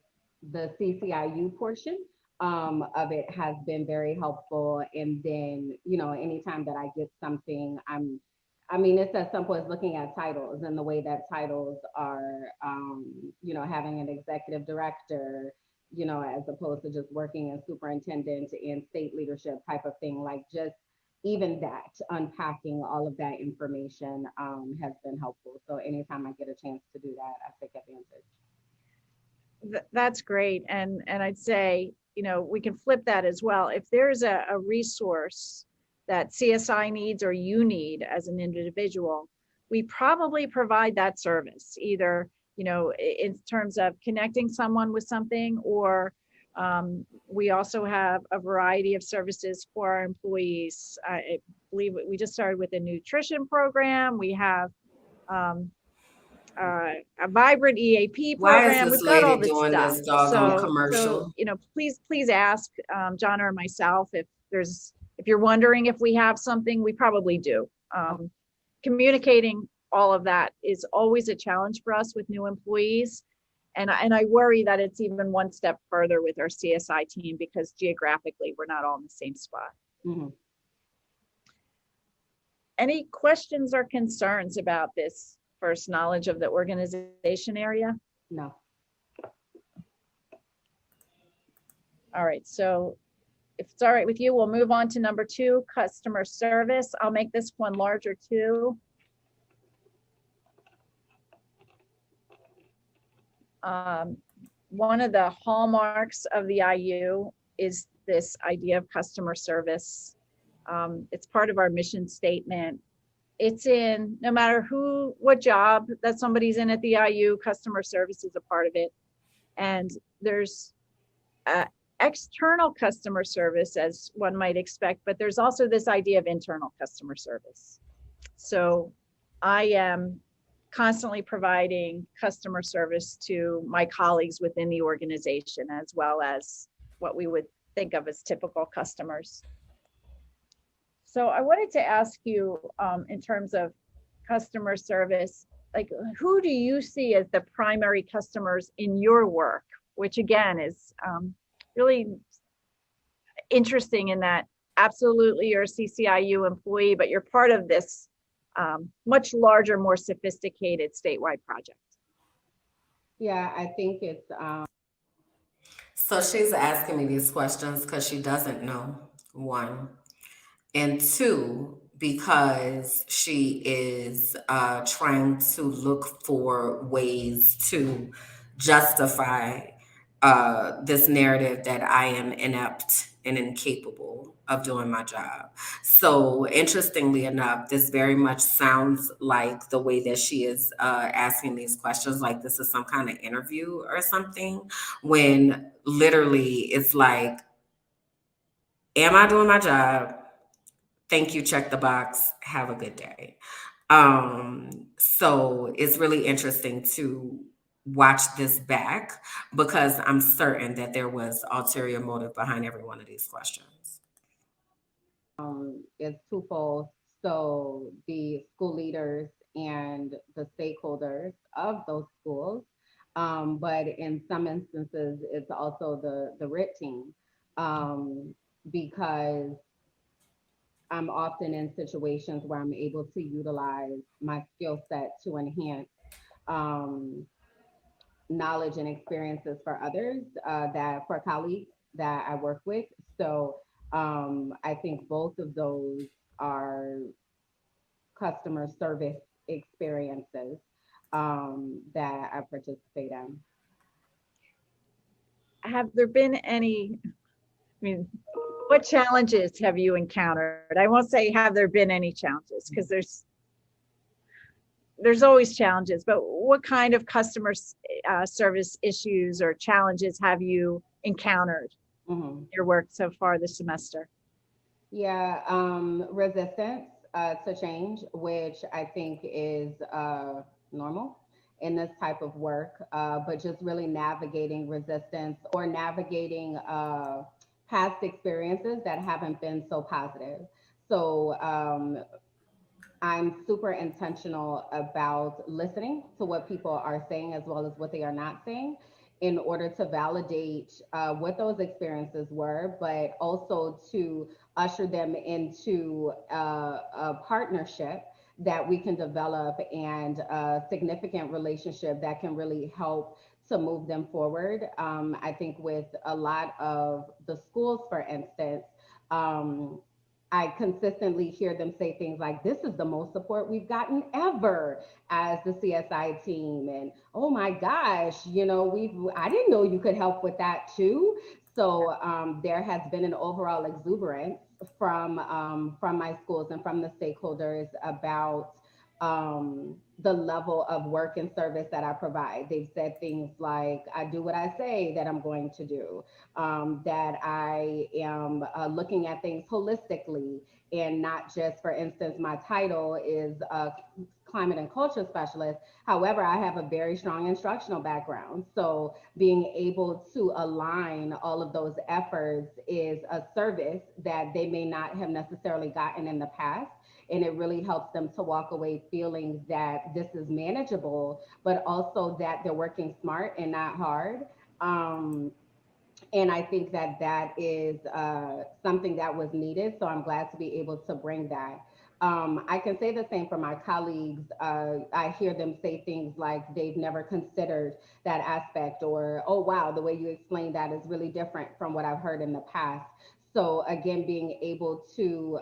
Speaker 5: the CCIU portion of it has been very helpful. And then, you know, anytime that I get something, I mean, it's as simple as looking at titles and the way that titles are, you know, having an executive director, you know, as opposed to just working as superintendent and state leadership type of thing, like just even that, unpacking all of that information has been helpful. So anytime I get a chance to do that, I take advantage.
Speaker 4: That's great. And I'd say, you know, we can flip that as well. If there's a resource that CSI needs or you need as an individual, we probably provide that service, either, you know, in terms of connecting someone with something, or we also have a variety of services for our employees. I believe we just started with a nutrition program. We have a vibrant EAP
Speaker 1: Why is
Speaker 4: program.
Speaker 1: this
Speaker 4: We've got all
Speaker 1: lady
Speaker 4: this
Speaker 1: doing
Speaker 4: stuff.
Speaker 1: this doggone
Speaker 4: So,
Speaker 1: commercial?
Speaker 4: you know, please ask Johnna or myself if you're wondering if we have something. We probably do. Communicating all of that is always a challenge for us with new employees. And I worry that it's even one step further with our CSI team because geographically we're not all in the same spot.
Speaker 5: Mm-hmm.
Speaker 4: Any questions or concerns about this first knowledge of the organization area?
Speaker 5: No.
Speaker 4: All right, so if it's all right with you, we'll move on to number 2, customer service. I'll make this one larger too. One of the hallmarks of the IU is this idea of customer service. It's part of our mission statement. It's in no matter what job that somebody's in at the IU, customer service is a part of it. And there's external customer service, as one might expect, but there's also this idea of internal customer service. So I am constantly providing customer service to my colleagues within the organization, as well as what we would think of as typical customers. So I wanted to ask you, in terms of customer service, like who do you see as the primary customers in your work? Which again is really interesting in that absolutely you're a CCIU employee, but you're part of this much larger, more sophisticated statewide project.
Speaker 5: Yeah, I think it's
Speaker 1: So she's asking me these questions because she doesn't know, one. And two, because she is trying to look for ways to justify this narrative that I am inept and incapable of doing my job. So interestingly enough, this very much sounds like the way that she is asking these questions, like this is some kind of interview or something, when literally it's like, am I doing my job? Thank you, check the box, have a good day. So it's really interesting to watch this back because I'm certain that there was ulterior motive behind every one of these questions.
Speaker 5: is twofold. So the school leaders and the stakeholders of those schools, but in some instances, it's also the RIT team. because I'm often in situations where I'm able to utilize my skill set to enhance knowledge and experiences for others, that for colleagues that I work with. So I think both of those are customer service experiences that I participate in.
Speaker 4: Have there been any, I mean, what challenges have you encountered? I won't say have there been any challenges, because there's always challenges, but what kind of customer service issues or challenges have you encountered in your work so far this semester?
Speaker 5: Yeah, resistance to change, which I think is normal in this type of work, but just really navigating resistance or navigating past experiences that haven't been so positive. So I'm super intentional about listening to what people are saying as well as what they are not saying in order to validate what those experiences were, but also to usher them into a partnership that we can develop and a significant relationship that can really help to move them forward. I think with a lot of the schools, for instance, I consistently hear them say things like, this is the most support we've gotten ever as the CSI team. And oh my gosh, you know, I didn't know you could help with that too. So there has been an overall exuberance from my schools and from the stakeholders about the level of work and service that I provide. They've said things like, I do what I say that I'm going to do, that I am looking at things holistically and not just, for instance, my title is climate and culture specialist. However, I have a very strong instructional background. So being able to align all of those efforts is a service that they may not have necessarily gotten in the past. And it really helps them to walk away feeling that this is manageable, but also that they're working smart and not hard. And I think that that is something that was needed. So I'm glad to be able to bring that. I can say the same for my colleagues. I hear them say things like they've never considered that aspect, or, oh, wow, the way you explained that is really different from what I've heard in the past. So again, being able to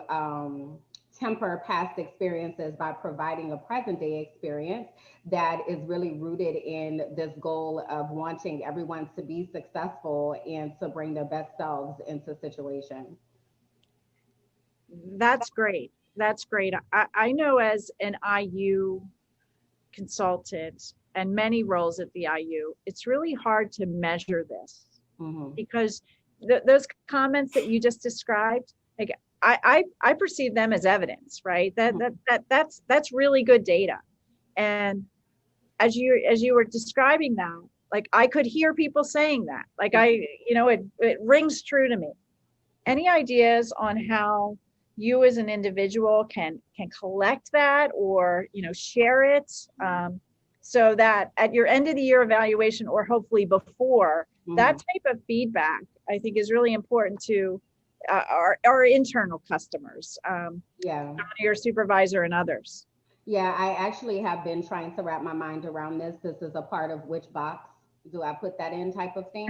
Speaker 5: temper past experiences by providing a present day experience that is really rooted in this goal of wanting everyone to be successful and to bring their best selves into situations.
Speaker 4: That's great. That's great. I know as an IU consultant and many roles at the IU, it's really hard to measure this because those comments that you just described, like I perceive them as evidence, right? That's really good data. And as you were describing that, like I could hear people saying that, like it rings true to me. Any ideas on how you as an individual can collect that or share it, so that at your end of the year evaluation, or hopefully before, that type of feedback I think is really important to our internal customers, your supervisor and others.
Speaker 5: Yeah, I actually have been trying to wrap my mind around this. This is a part of which box do I put that in type of thing.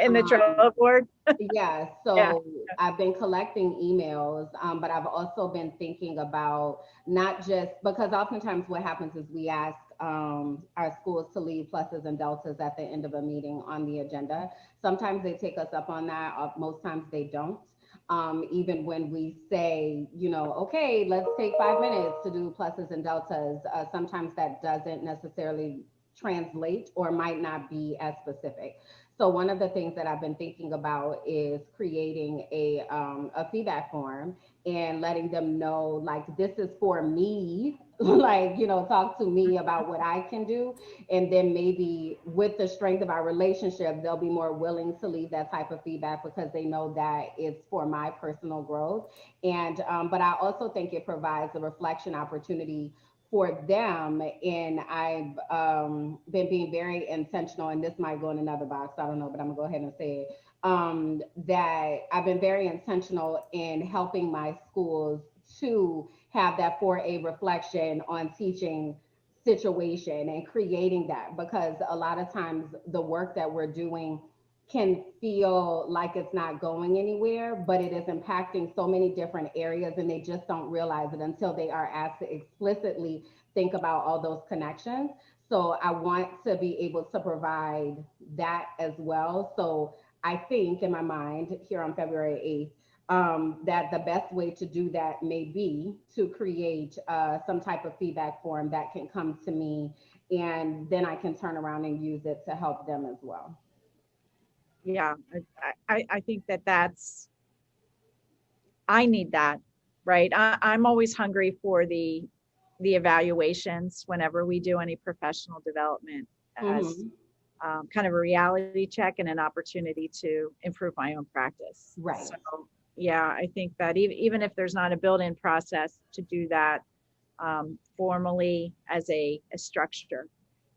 Speaker 4: In the Trello board?
Speaker 5: Yeah, so I've been collecting emails, but I've also been thinking about not just, because oftentimes what happens is we ask our schools to leave pluses and deltas at the end of a meeting on the agenda. Sometimes they take us up on that, most times they don't. Even when we say, okay, let's take 5 minutes to do pluses and deltas, sometimes that doesn't necessarily translate or might not be as specific. So one of the things that I've been thinking about is creating a feedback form and letting them know, like, this is for me, like, talk to me about what I can do. And then maybe with the strength of our relationship, they'll be more willing to leave that type of feedback because they know that it's for my personal growth. And, but I also think it provides a reflection opportunity for them, and I've been being very intentional, and this might go in another box, I don't know, but I'm gonna go ahead and say it, that I've been very intentional in helping my schools to have that 4A reflection on teaching situation and creating that, because a lot of times the work that we're doing can feel like it's not going anywhere, but it is impacting so many different areas, and they just don't realize it until they are asked to explicitly think about all those connections. So I want to be able to provide that as well. So I think in my mind here on February 8th, that the best way to do that may be to create some type of feedback form that can come to me, and then I can turn around and use it to help them as well.
Speaker 4: Yeah, I think I need that, right? I'm always hungry for the evaluations whenever we do any professional development as kind of a reality check and an opportunity to improve my own practice.
Speaker 5: Right.
Speaker 4: So, yeah, I think that even if there's not a built-in process to do that formally as a structure,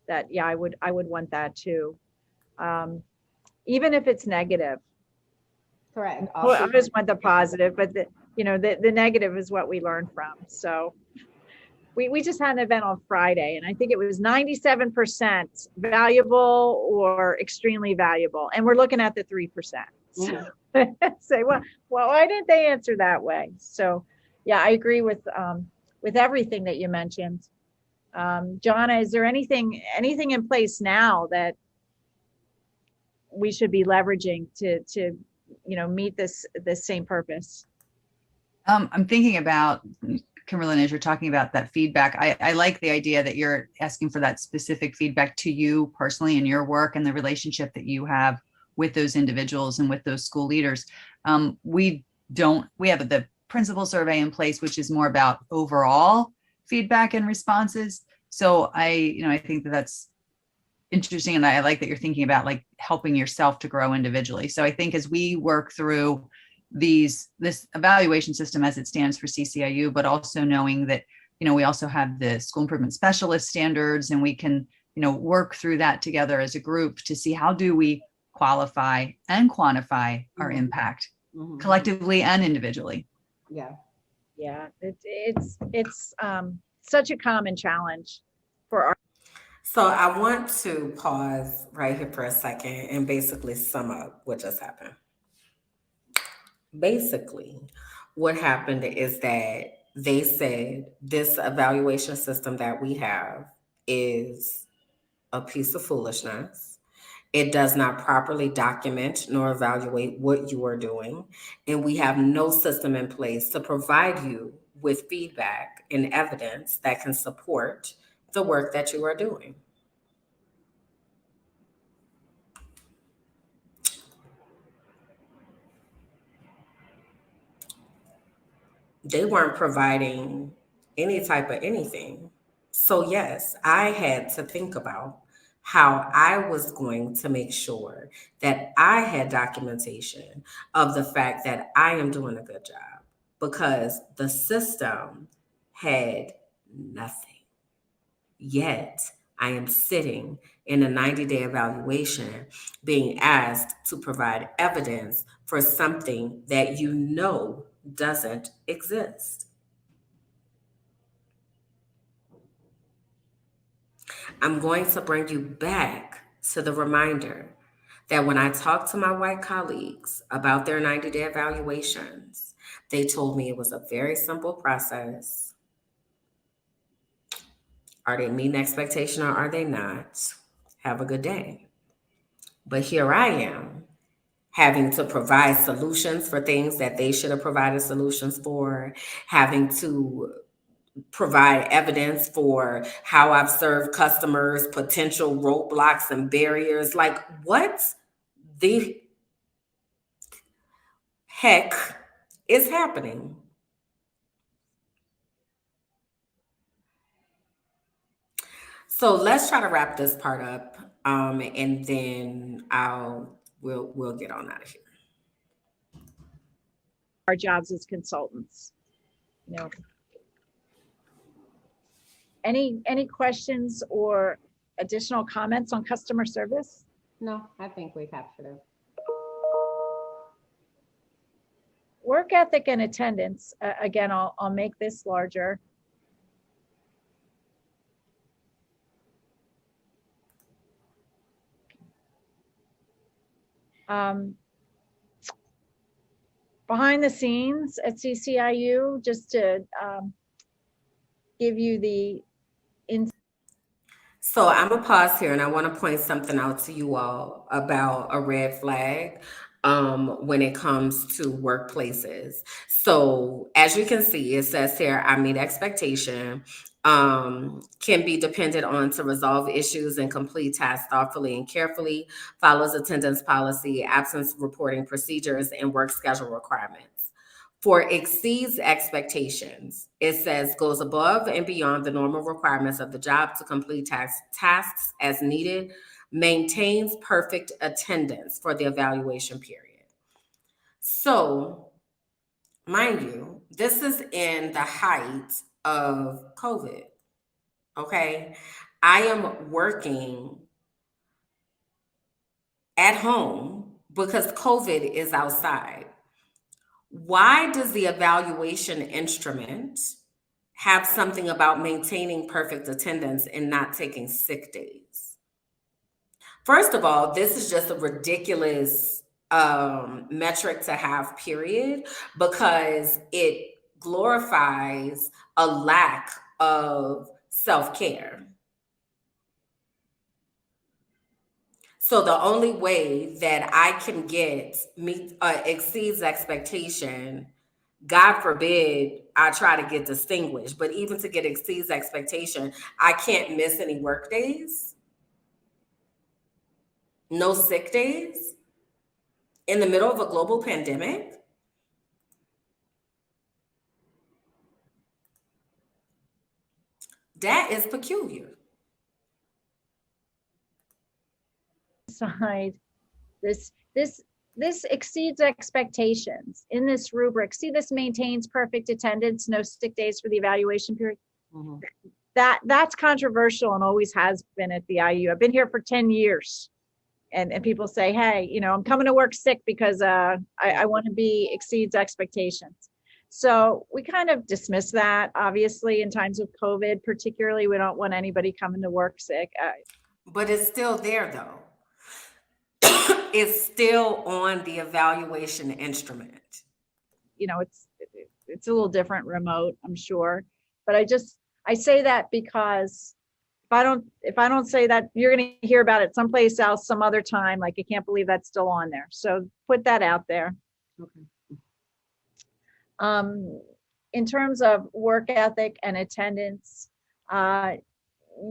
Speaker 4: that, yeah, I would want that too. Even if it's negative.
Speaker 5: Correct.
Speaker 4: Well, I just want the positive, but the negative is what we learn from. So we just had an event on Friday, and I think it was 97% valuable or extremely valuable, and we're looking at the 3%. So say, well, why didn't they answer that way? So yeah, I agree with everything that you mentioned. Johnna, is there anything in place now that we should be leveraging to meet this same purpose?
Speaker 6: I'm thinking about, Kimberlyn, as you're talking about that feedback, I like the idea that you're asking for that specific feedback to you personally in your work and the relationship that you have with those individuals and with those school leaders. We have the principal survey in place, which is more about overall feedback and responses. So I think that's interesting. And I like that you're thinking about like helping yourself to grow individually. So I think as we work through this evaluation system as it stands for CCIU, but also knowing that, we also have the school improvement specialist standards, and we can, work through that together as a group to see how do we qualify and quantify our impact collectively and individually.
Speaker 5: Yeah.
Speaker 4: Yeah. It's such a common challenge for our.
Speaker 1: So I want to pause right here for a second and basically sum up what just happened. Basically, what happened is that they said this evaluation system that we have is a piece of foolishness. It does not properly document nor evaluate what you are doing. And we have no system in place to provide you with feedback and evidence that can support the work that you are doing. They weren't providing any type of anything. So, yes, I had to think about how I was going to make sure that I had documentation of the fact that I am doing a good job, because the system had nothing. Yet, I am sitting in a 90-day evaluation being asked to provide evidence for something that doesn't exist. I'm going to bring you back to the reminder that when I talked to my white colleagues about their 90-day evaluations, they told me it was a very simple process. Are they meeting expectation or are they not? Have a good day. But here I am having to provide solutions for things that they should have provided solutions for, having to provide evidence for how I've served customers, potential roadblocks and barriers. Like, what the heck is happening? So let's try to wrap this part up, and then we'll get on out of here.
Speaker 4: Our jobs as consultants, Any questions or additional comments on customer service?
Speaker 5: No, I think we captured it.
Speaker 4: Work ethic and attendance. Again, I'll make this larger. Behind the scenes at CCIU, just to give you the
Speaker 1: So I'm gonna pause here and I want to point something out to you all about a red flag when it comes to workplaces. So as you can see, it says here, I meet expectation, can be depended on to resolve issues and complete tasks thoughtfully and carefully, follows attendance policy, absence reporting procedures, and work schedule requirements. For exceeds expectations, it says goes above and beyond the normal requirements of the job to complete tasks as needed, maintains perfect attendance for the evaluation period. So, mind you, this is in the height of COVID. Okay. I am working at home because COVID is outside. Why does the evaluation instrument have something about maintaining perfect attendance and not taking sick days? First of all, this is just a ridiculous metric to have, period, because it glorifies a lack of self-care. So the only way that I can exceeds expectation, God forbid I try to get distinguished, but even to get exceeds expectation, I can't miss any work days, no sick days in the middle of a global pandemic. That is peculiar.
Speaker 4: side, this exceeds expectations in this rubric. See, this maintains perfect attendance, no sick days for the evaluation period.
Speaker 5: Mm-hmm.
Speaker 4: That's controversial and always has been at the IU. I've been here for 10 years. And people say, hey, I'm coming to work sick because I want to be exceeds expectations. So we kind of dismiss that. Obviously, in times of COVID, particularly, we don't want anybody coming to work sick.
Speaker 1: But it's still there, though. It's still on the evaluation instrument.
Speaker 4: It's a little different remote, I'm sure. But I say that because if I don't say that, you're going to hear about it someplace else some other time. Like, I can't believe that's still on there. So put that out there.
Speaker 5: Okay.
Speaker 4: In terms of work ethic and attendance,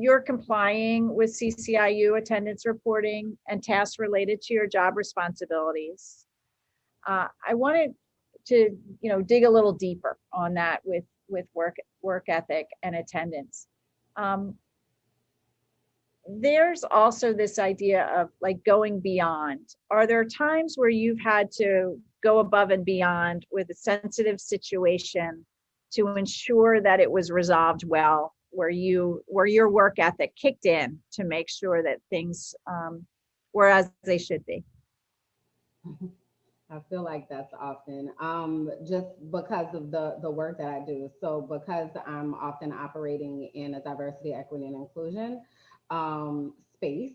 Speaker 4: you're complying with CCIU attendance reporting and tasks related to your job responsibilities. I wanted to, dig a little deeper on that with work ethic and attendance. There's also this idea of like going beyond. Are there times where you've had to go above and beyond with a sensitive situation to ensure that it was resolved well, where your work ethic kicked in to make sure that things were as they should be?
Speaker 5: I feel like that's often just because of the work that I do. So because I'm often operating in a diversity, equity, and inclusion space,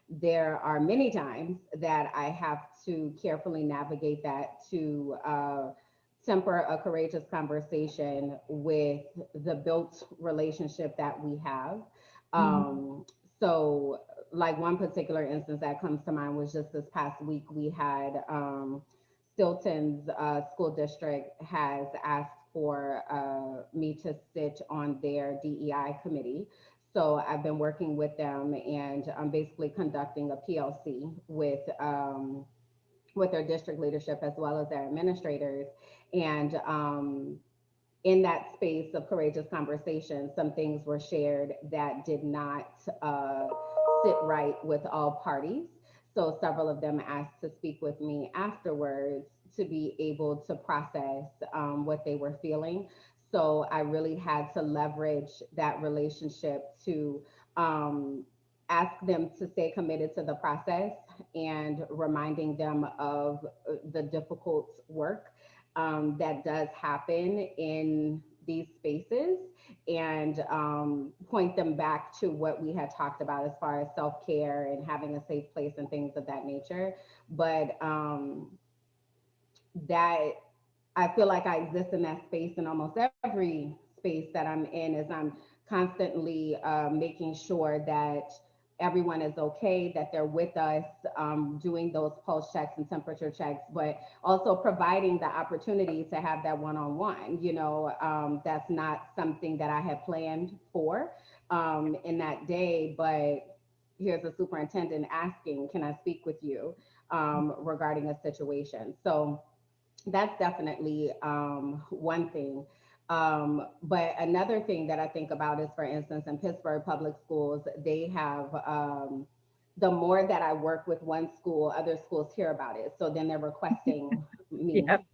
Speaker 5: there are many times that I have to carefully navigate that to temper a courageous conversation with the built relationship that we have. So like one particular instance that comes to mind was just this past week, we had Stilton's school district has asked for me to sit on their DEI committee. So I've been working with them, and I'm basically conducting a PLC with their district leadership as well as their administrators. And in that space of courageous conversation, some things were shared that did not sit right with all parties. So several of them asked to speak with me afterwards to be able to process what they were feeling. So I really had to leverage that relationship to ask them to stay committed to the process and reminding them of the difficult work that does happen in these spaces, and point them back to what we had talked about as far as self-care and having a safe place and things of that nature. But that I feel like I exist in that space in almost every space that I'm in, as I'm constantly making sure that everyone is okay, that they're with us, doing those pulse checks and temperature checks, but also providing the opportunity to have that one-on-one. You know, that's not something that I had planned for in that day, but here's a superintendent asking, can I speak with you regarding a situation? So that's definitely one thing. But another thing that I think about is, for instance, in Pittsburgh Public Schools, they have, the more that I work with one school, other schools hear about it. So then they're requesting me
Speaker 4: Yep.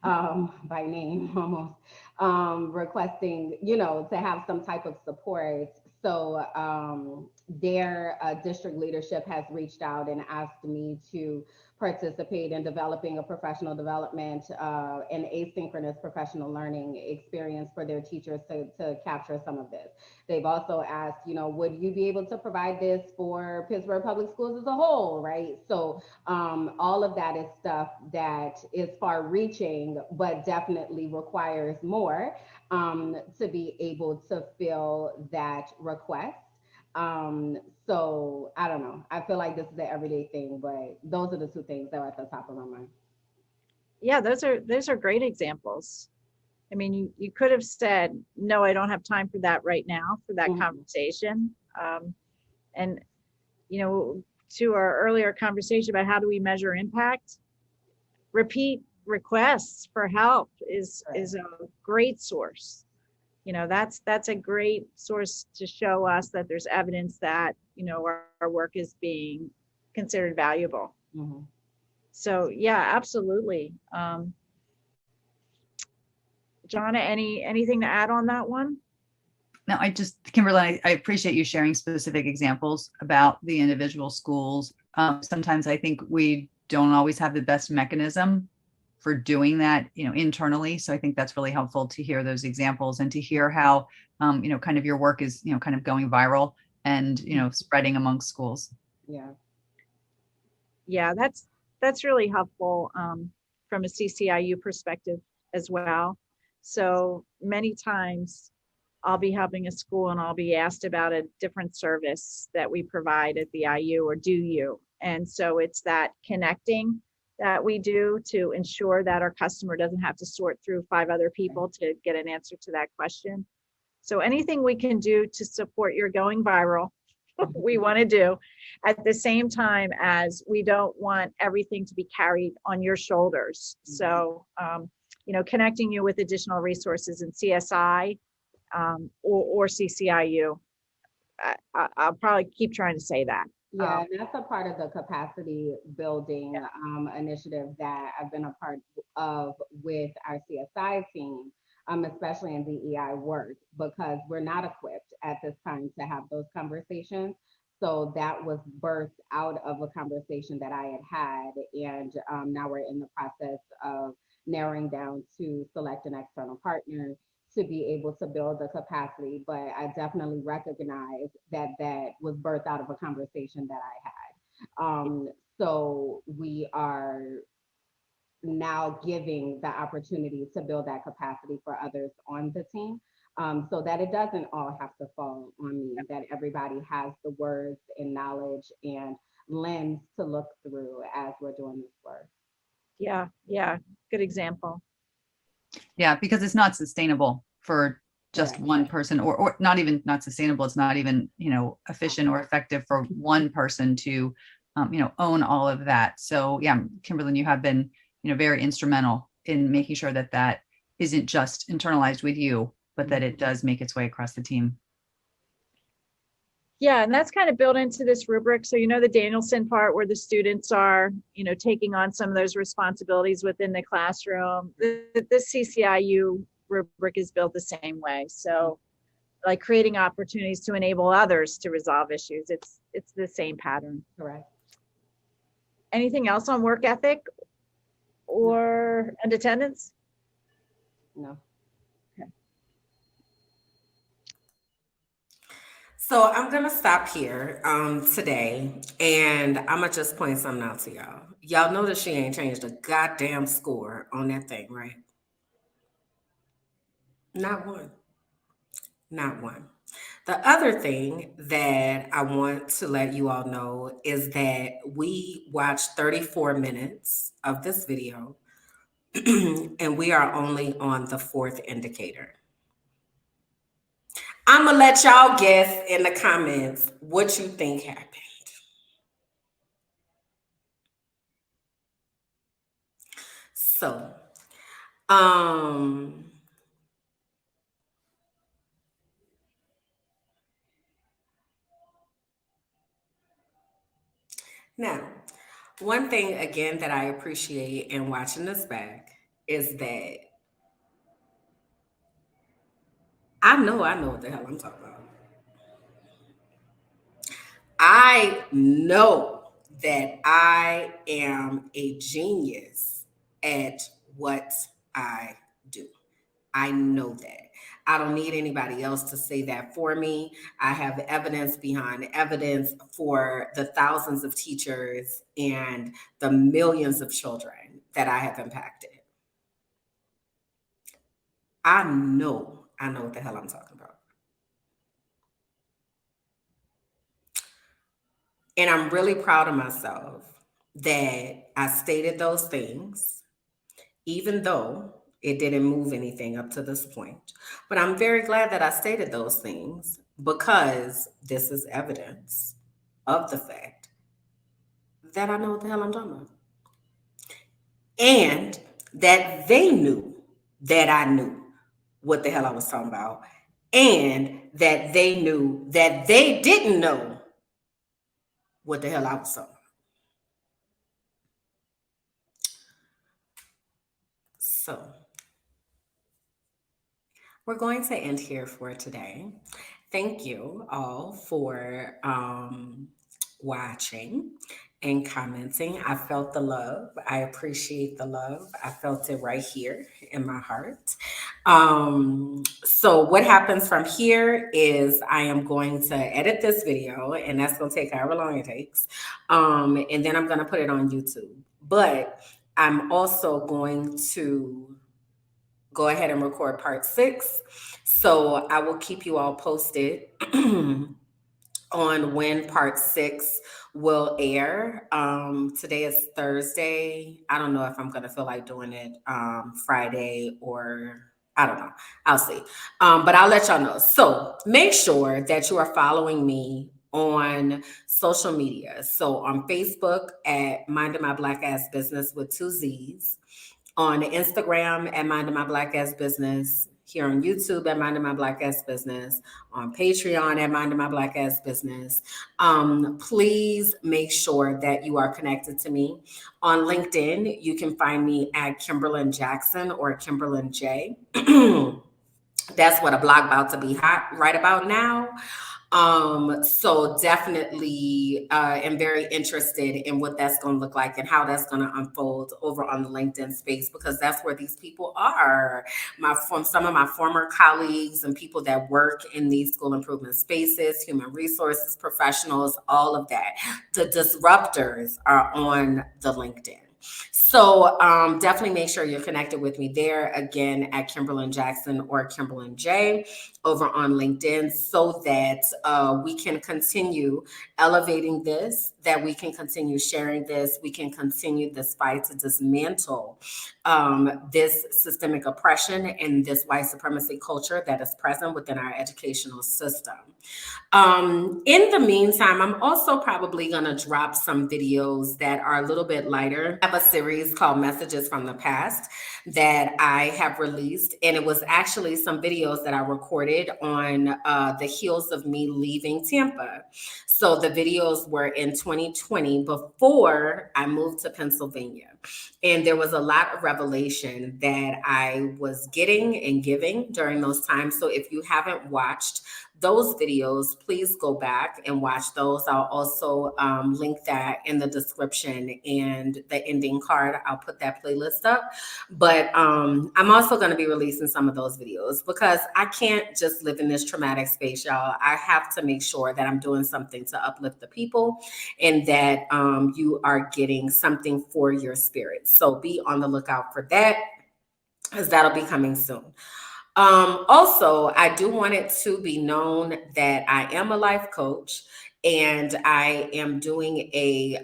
Speaker 5: by name almost, requesting, you know, to have some type of support. So their district leadership has reached out and asked me to participate in developing a professional development and asynchronous professional learning experience for their teachers to capture some of this. They've also asked, you know, would you be able to provide this for Pittsburgh Public Schools as a whole, right? So all of that is stuff that is far reaching, but definitely requires more to be able to fill that request. So I don't know. I feel like this is an everyday thing, but those are the two things that are at the top of my mind.
Speaker 4: Yeah, those are great examples. I mean, you could have said, no, I don't have time for that right now, for that conversation. And, you know, to our earlier conversation about how do we measure impact, repeat requests for help is a great source. You know, that's a great source to show us that there's evidence that, you know, our work is being considered valuable. So yeah, absolutely. Johnna, anything to add on that one?
Speaker 6: No, Kimberly, I appreciate you sharing specific examples about the individual schools. Sometimes I think we don't always have the best mechanism for doing that, you know, internally. So I think that's really helpful to hear those examples and to hear how, you know, kind of your work is, you know, kind of going viral and, you know, spreading among schools.
Speaker 4: Yeah, that's really helpful from a CCIU perspective as well. So many times I'll be helping a school and I'll be asked about a different service that we provide at the IU or do you. And so it's that connecting that we do to ensure that our customer doesn't have to sort through 5 other people to get an answer to that question. So anything we can do to support your going viral, we want to do, at the same time as we don't want everything to be carried on your shoulders. So, you know, connecting you with additional resources in CSI or CCIU. I'll probably keep trying to say that.
Speaker 5: Yeah, that's a part of the capacity building initiative that I've been a part of with our CSI team, especially in DEI work, because we're not equipped at this time to have those conversations. So that was birthed out of a conversation that I had, and now we're in the process of narrowing down to select an external partner to be able to build the capacity. But I definitely recognize that that was birthed out of a conversation that I had. So we are now giving the opportunity to build that capacity for others on the team, so that it doesn't all have to fall on me, that everybody has the words and knowledge and lens to look through as we're doing this work.
Speaker 4: Yeah, good example.
Speaker 6: Yeah, because it's not sustainable for just one person, or not even not sustainable. It's not even, you know, efficient or effective for one person to, you know, own all of that. So yeah, Kimberly, you have been, you know, very instrumental in making sure that that isn't just internalized with you, but that it does make its way across the team.
Speaker 4: Yeah, and that's kind of built into this rubric. So, you know, the Danielson part where the students are, you know, taking on some of those responsibilities within the classroom. The CCIU rubric is built the same way. So like creating opportunities to enable others to resolve issues. It's the same pattern.
Speaker 5: Correct.
Speaker 4: Anything else on work ethic and attendance?
Speaker 5: No.
Speaker 1: So I'm gonna stop here today, and I'm gonna just point something out to y'all. Y'all notice she ain't changed a goddamn score on that thing, right? Not one. Not one. The other thing that I want to let you all know is that we watched 34 minutes of this video, and we are only on the 4th indicator. I'm gonna let y'all guess in the comments what you think happened. So, now, one thing again that I appreciate in watching this back is that I know what the hell I'm talking about. I know that I am a genius at what I do. I know that. I don't need anybody else to say that for me. I have evidence behind evidence for the thousands of teachers and the millions of children that I have impacted. I know what the hell I'm talking about. And I'm really proud of myself that I stated those things, even though it didn't move anything up to this point. But I'm very glad that I stated those things because this is evidence of the fact that I know what the hell I'm talking about. And that they knew that I knew what the hell I was talking about. And that they knew that they didn't know what the hell I was talking about. So we're going to end here for today. Thank you all for watching and commenting. I felt the love. I appreciate the love. I felt it right here in my heart. So what happens from here is I am going to edit this video, and that's going to take however long it takes. And then I'm going to put it on YouTube. But I'm also going to go ahead and record part 6. So I will keep you all posted on when part 6 will air. Today is Thursday. I don't know if I'm gonna feel like doing it Friday or I don't know. I'll see. But I'll let y'all know. So make sure that you are following me on social media. So on Facebook at Minding My Black Ass Business with 2 Z's. On Instagram at Minding My Black Ass Business. Here on YouTube at Minding My Black Ass Business, on Patreon at Minding My Black Ass Business. Please make sure that you are connected to me. On LinkedIn, you can find me at Kimberlyn Jackson or Kimberlyn J. That's what a blog about to be hot right about now. So definitely am very interested in what that's going to look like and how that's going to unfold over on the LinkedIn space, because that's where these people are. Some of my former colleagues and people that work in these school improvement spaces, human resources professionals, all of that. The disruptors are on the LinkedIn. So definitely make sure you're connected with me there, again, at Kimberlyn Jackson or Kimberlyn J over on LinkedIn, so that we can continue elevating this, that we can continue sharing this, we can continue this fight to dismantle this systemic oppression and this white supremacy culture that is present within our educational system. In the meantime, I'm also probably going to drop some videos that are a little bit lighter. I have a series called Messages from the Past that I have released, and it was actually some videos that I recorded on the heels of me leaving Tampa. So the videos were in 20 2020 before I moved to Pennsylvania. And there was a lot of revelation that I was getting and giving during those times. So if you haven't watched those videos, please go back and watch those. I'll also link that in the description and the ending card. I'll put that playlist up. But I'm also going to be releasing some of those videos because I can't just live in this traumatic space, y'all. I have to make sure that I'm doing something to uplift the people and that you are getting something for your spirit. So be on the lookout for that, because that'll be coming soon. Also, I do want it to be known that I am a life coach and I am doing a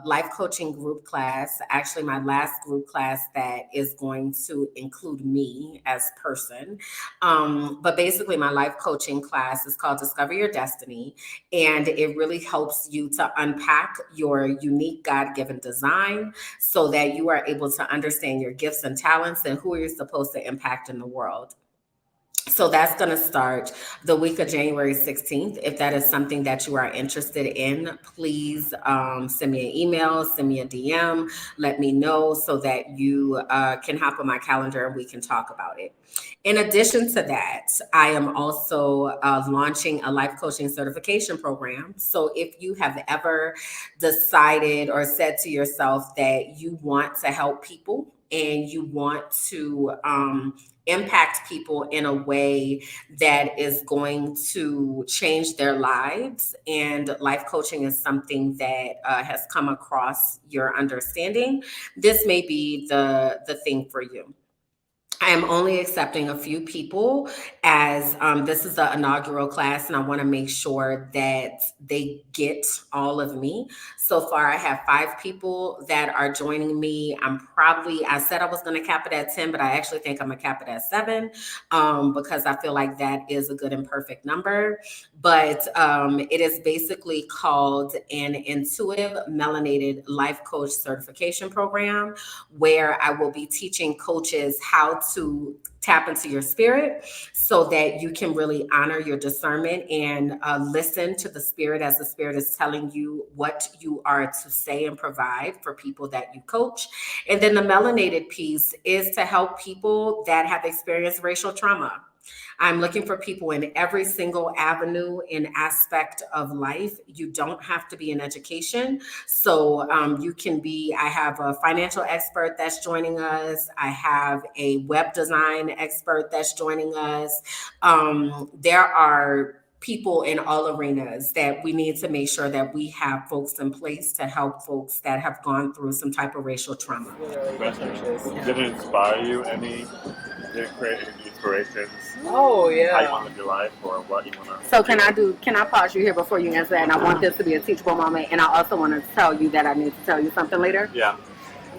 Speaker 1: life coaching group class. Actually, my last group class that is going to include me as person. But basically, my life coaching class is called Discover Your Destiny. And it really helps you to unpack your unique God-given design so that you are able to understand your gifts and talents and who you're supposed to impact in the world. So that's going to start the week of January 16th. If that is something that you are interested in, please send me an email, send me a DM, let me know so that you can hop on my calendar and we can talk about it. In addition to that, I am also launching a life coaching certification program. So if you have ever decided or said to yourself that you want to help people and you want to impact people in a way that is going to change their lives, and life coaching is something that has come across your understanding, this may be the thing for you. I am only accepting a few people as this is the inaugural class and I want to make sure that they get all of me. So far, I have 5 people that are joining me. I said I was going to cap it at 10, but I actually think I'm going to cap it at 7 because I feel like that is a good and perfect number. But it is basically called an Intuitive Melanated Life Coach Certification Program, where I will be teaching coaches how to tap into your spirit so that you can really honor your discernment and listen to the spirit as the spirit is telling you what you are to say and provide for people that you coach. And then the melanated piece is to help people that have experienced racial trauma. I'm looking for people in every single avenue and aspect of life. You don't have to be in education. So you can be, I have a financial expert that's joining us. I have a web design expert that's joining us. There are people in all arenas that we need to make sure that we have folks in place to help folks that have gone through some type of racial trauma.
Speaker 7: Did it inspire you any? Did it create any inspirations?
Speaker 8: Oh yeah.
Speaker 7: How you want to live your life or what you want to.
Speaker 1: So can I pause you here before you answer? And I want this to be a teachable moment. And I also want to tell you that I need to tell you something later.
Speaker 7: Yeah.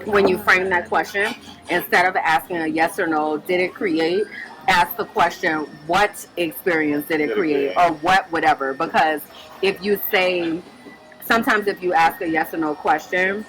Speaker 1: When you frame that question, instead of asking a yes or no, did it create? Ask the question, what experience did it create? Or what, whatever. Because if you say, sometimes if you ask a yes or no question,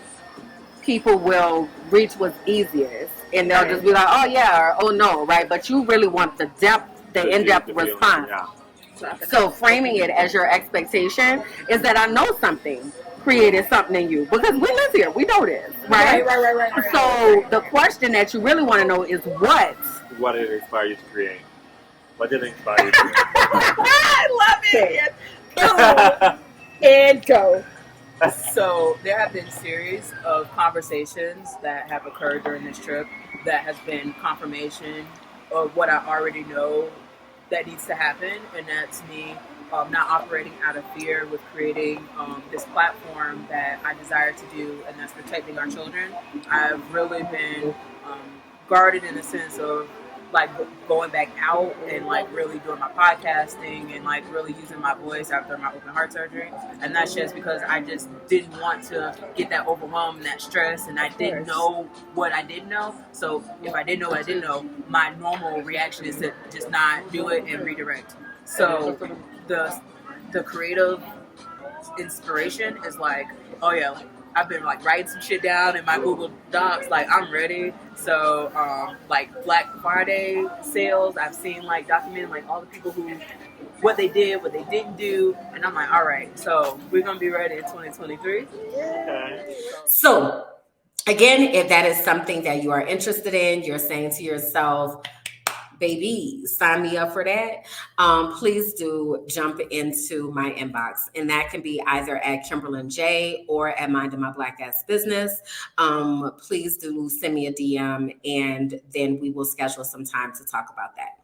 Speaker 1: people will reach what's easiest. And they'll just be like, oh yeah, or oh no, right? But you really want the depth, the in-depth response. Yeah. So framing it as your expectation is that I know something created something in you because we live here, we know this, right? Right. So the question that you really want to know is what?
Speaker 7: What did it inspire you to create? What did it inspire you to create?
Speaker 8: I love it. Go and go. So there have been series of conversations that have occurred during this trip that has been confirmation of what I already know that needs to happen, and that's me not operating out of fear with creating this platform that I desire to do, and that's protecting our children. I've really been guarded in the sense of like going back out and like really doing my podcasting and like really using my voice after my open heart surgery. And that's just because I just didn't want to get that overwhelmed, that stress, and I didn't know what I didn't know. So if I didn't know what I didn't know, my normal reaction is to just not do it and redirect. So the creative inspiration is like, oh yeah, I've been like writing some shit down in my Google Docs, like I'm ready. So like Black Friday sales, I've seen like documenting like all the people who what they did, what they didn't do, and I'm like, all right, so we're gonna be ready in 2023.
Speaker 7: Okay.
Speaker 1: So again, if that is something that you are interested in, you're saying to yourself, baby, sign me up for that. Please do jump into my inbox, and that can be either at Kimberlyn J or at Minding My Black Ass Business. Please do send me a DM, and then we will schedule some time to talk about that.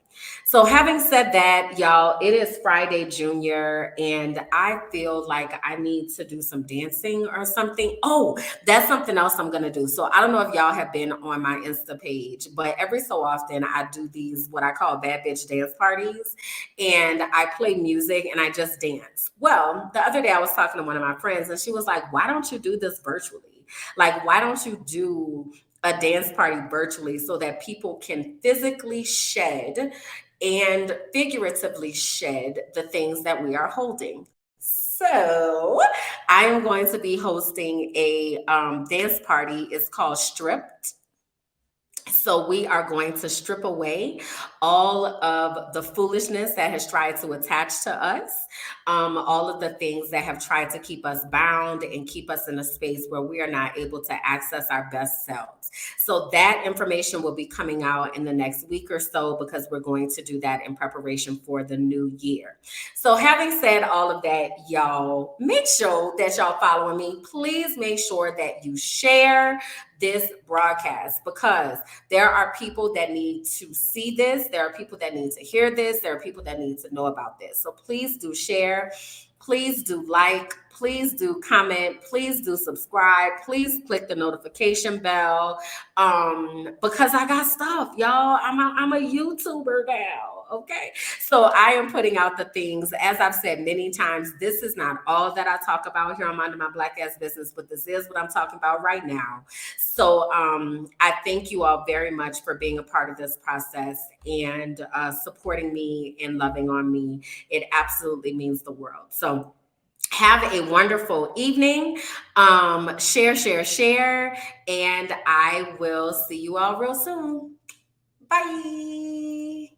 Speaker 1: So having said that, y'all, it is Friday Junior, and I feel like I need to do some dancing or something. Oh, that's something else I'm gonna do. So I don't know if y'all have been on my Insta page, but every so often I do these what I call bad bitch dance parties, and I play music and I just dance. Well, the other day I was talking to one of my friends, and she was like, "Why don't you do this virtually? Like, why don't you do a dance party virtually so that people can physically shed and figuratively shed the things that we are holding?" So I am going to be hosting a dance party. It's called Stripped. So we are going to strip away all of the foolishness that has tried to attach to us, all of the things that have tried to keep us bound and keep us in a space where we are not able to access our best selves. So that information will be coming out in the next week or so, because we're going to do that in preparation for the new year. So having said all of that, y'all, make sure that y'all following me. Please make sure that you share this broadcast, because there are people that need to see this. There are people that need to hear this. There are people that need to know about this. So please do share. Please do like. Please do comment. Please do subscribe. Please click the notification bell, because I got stuff, y'all. I'm a YouTuber now. Okay. So I am putting out the things. As I've said many times, this is not all that I talk about here on Minding My Black Ass Business, but this is what I'm talking about right now. So I thank you all very much for being a part of this process and supporting me and loving on me. It absolutely means the world. So have a wonderful evening. Share, and I will see you all real soon. Bye.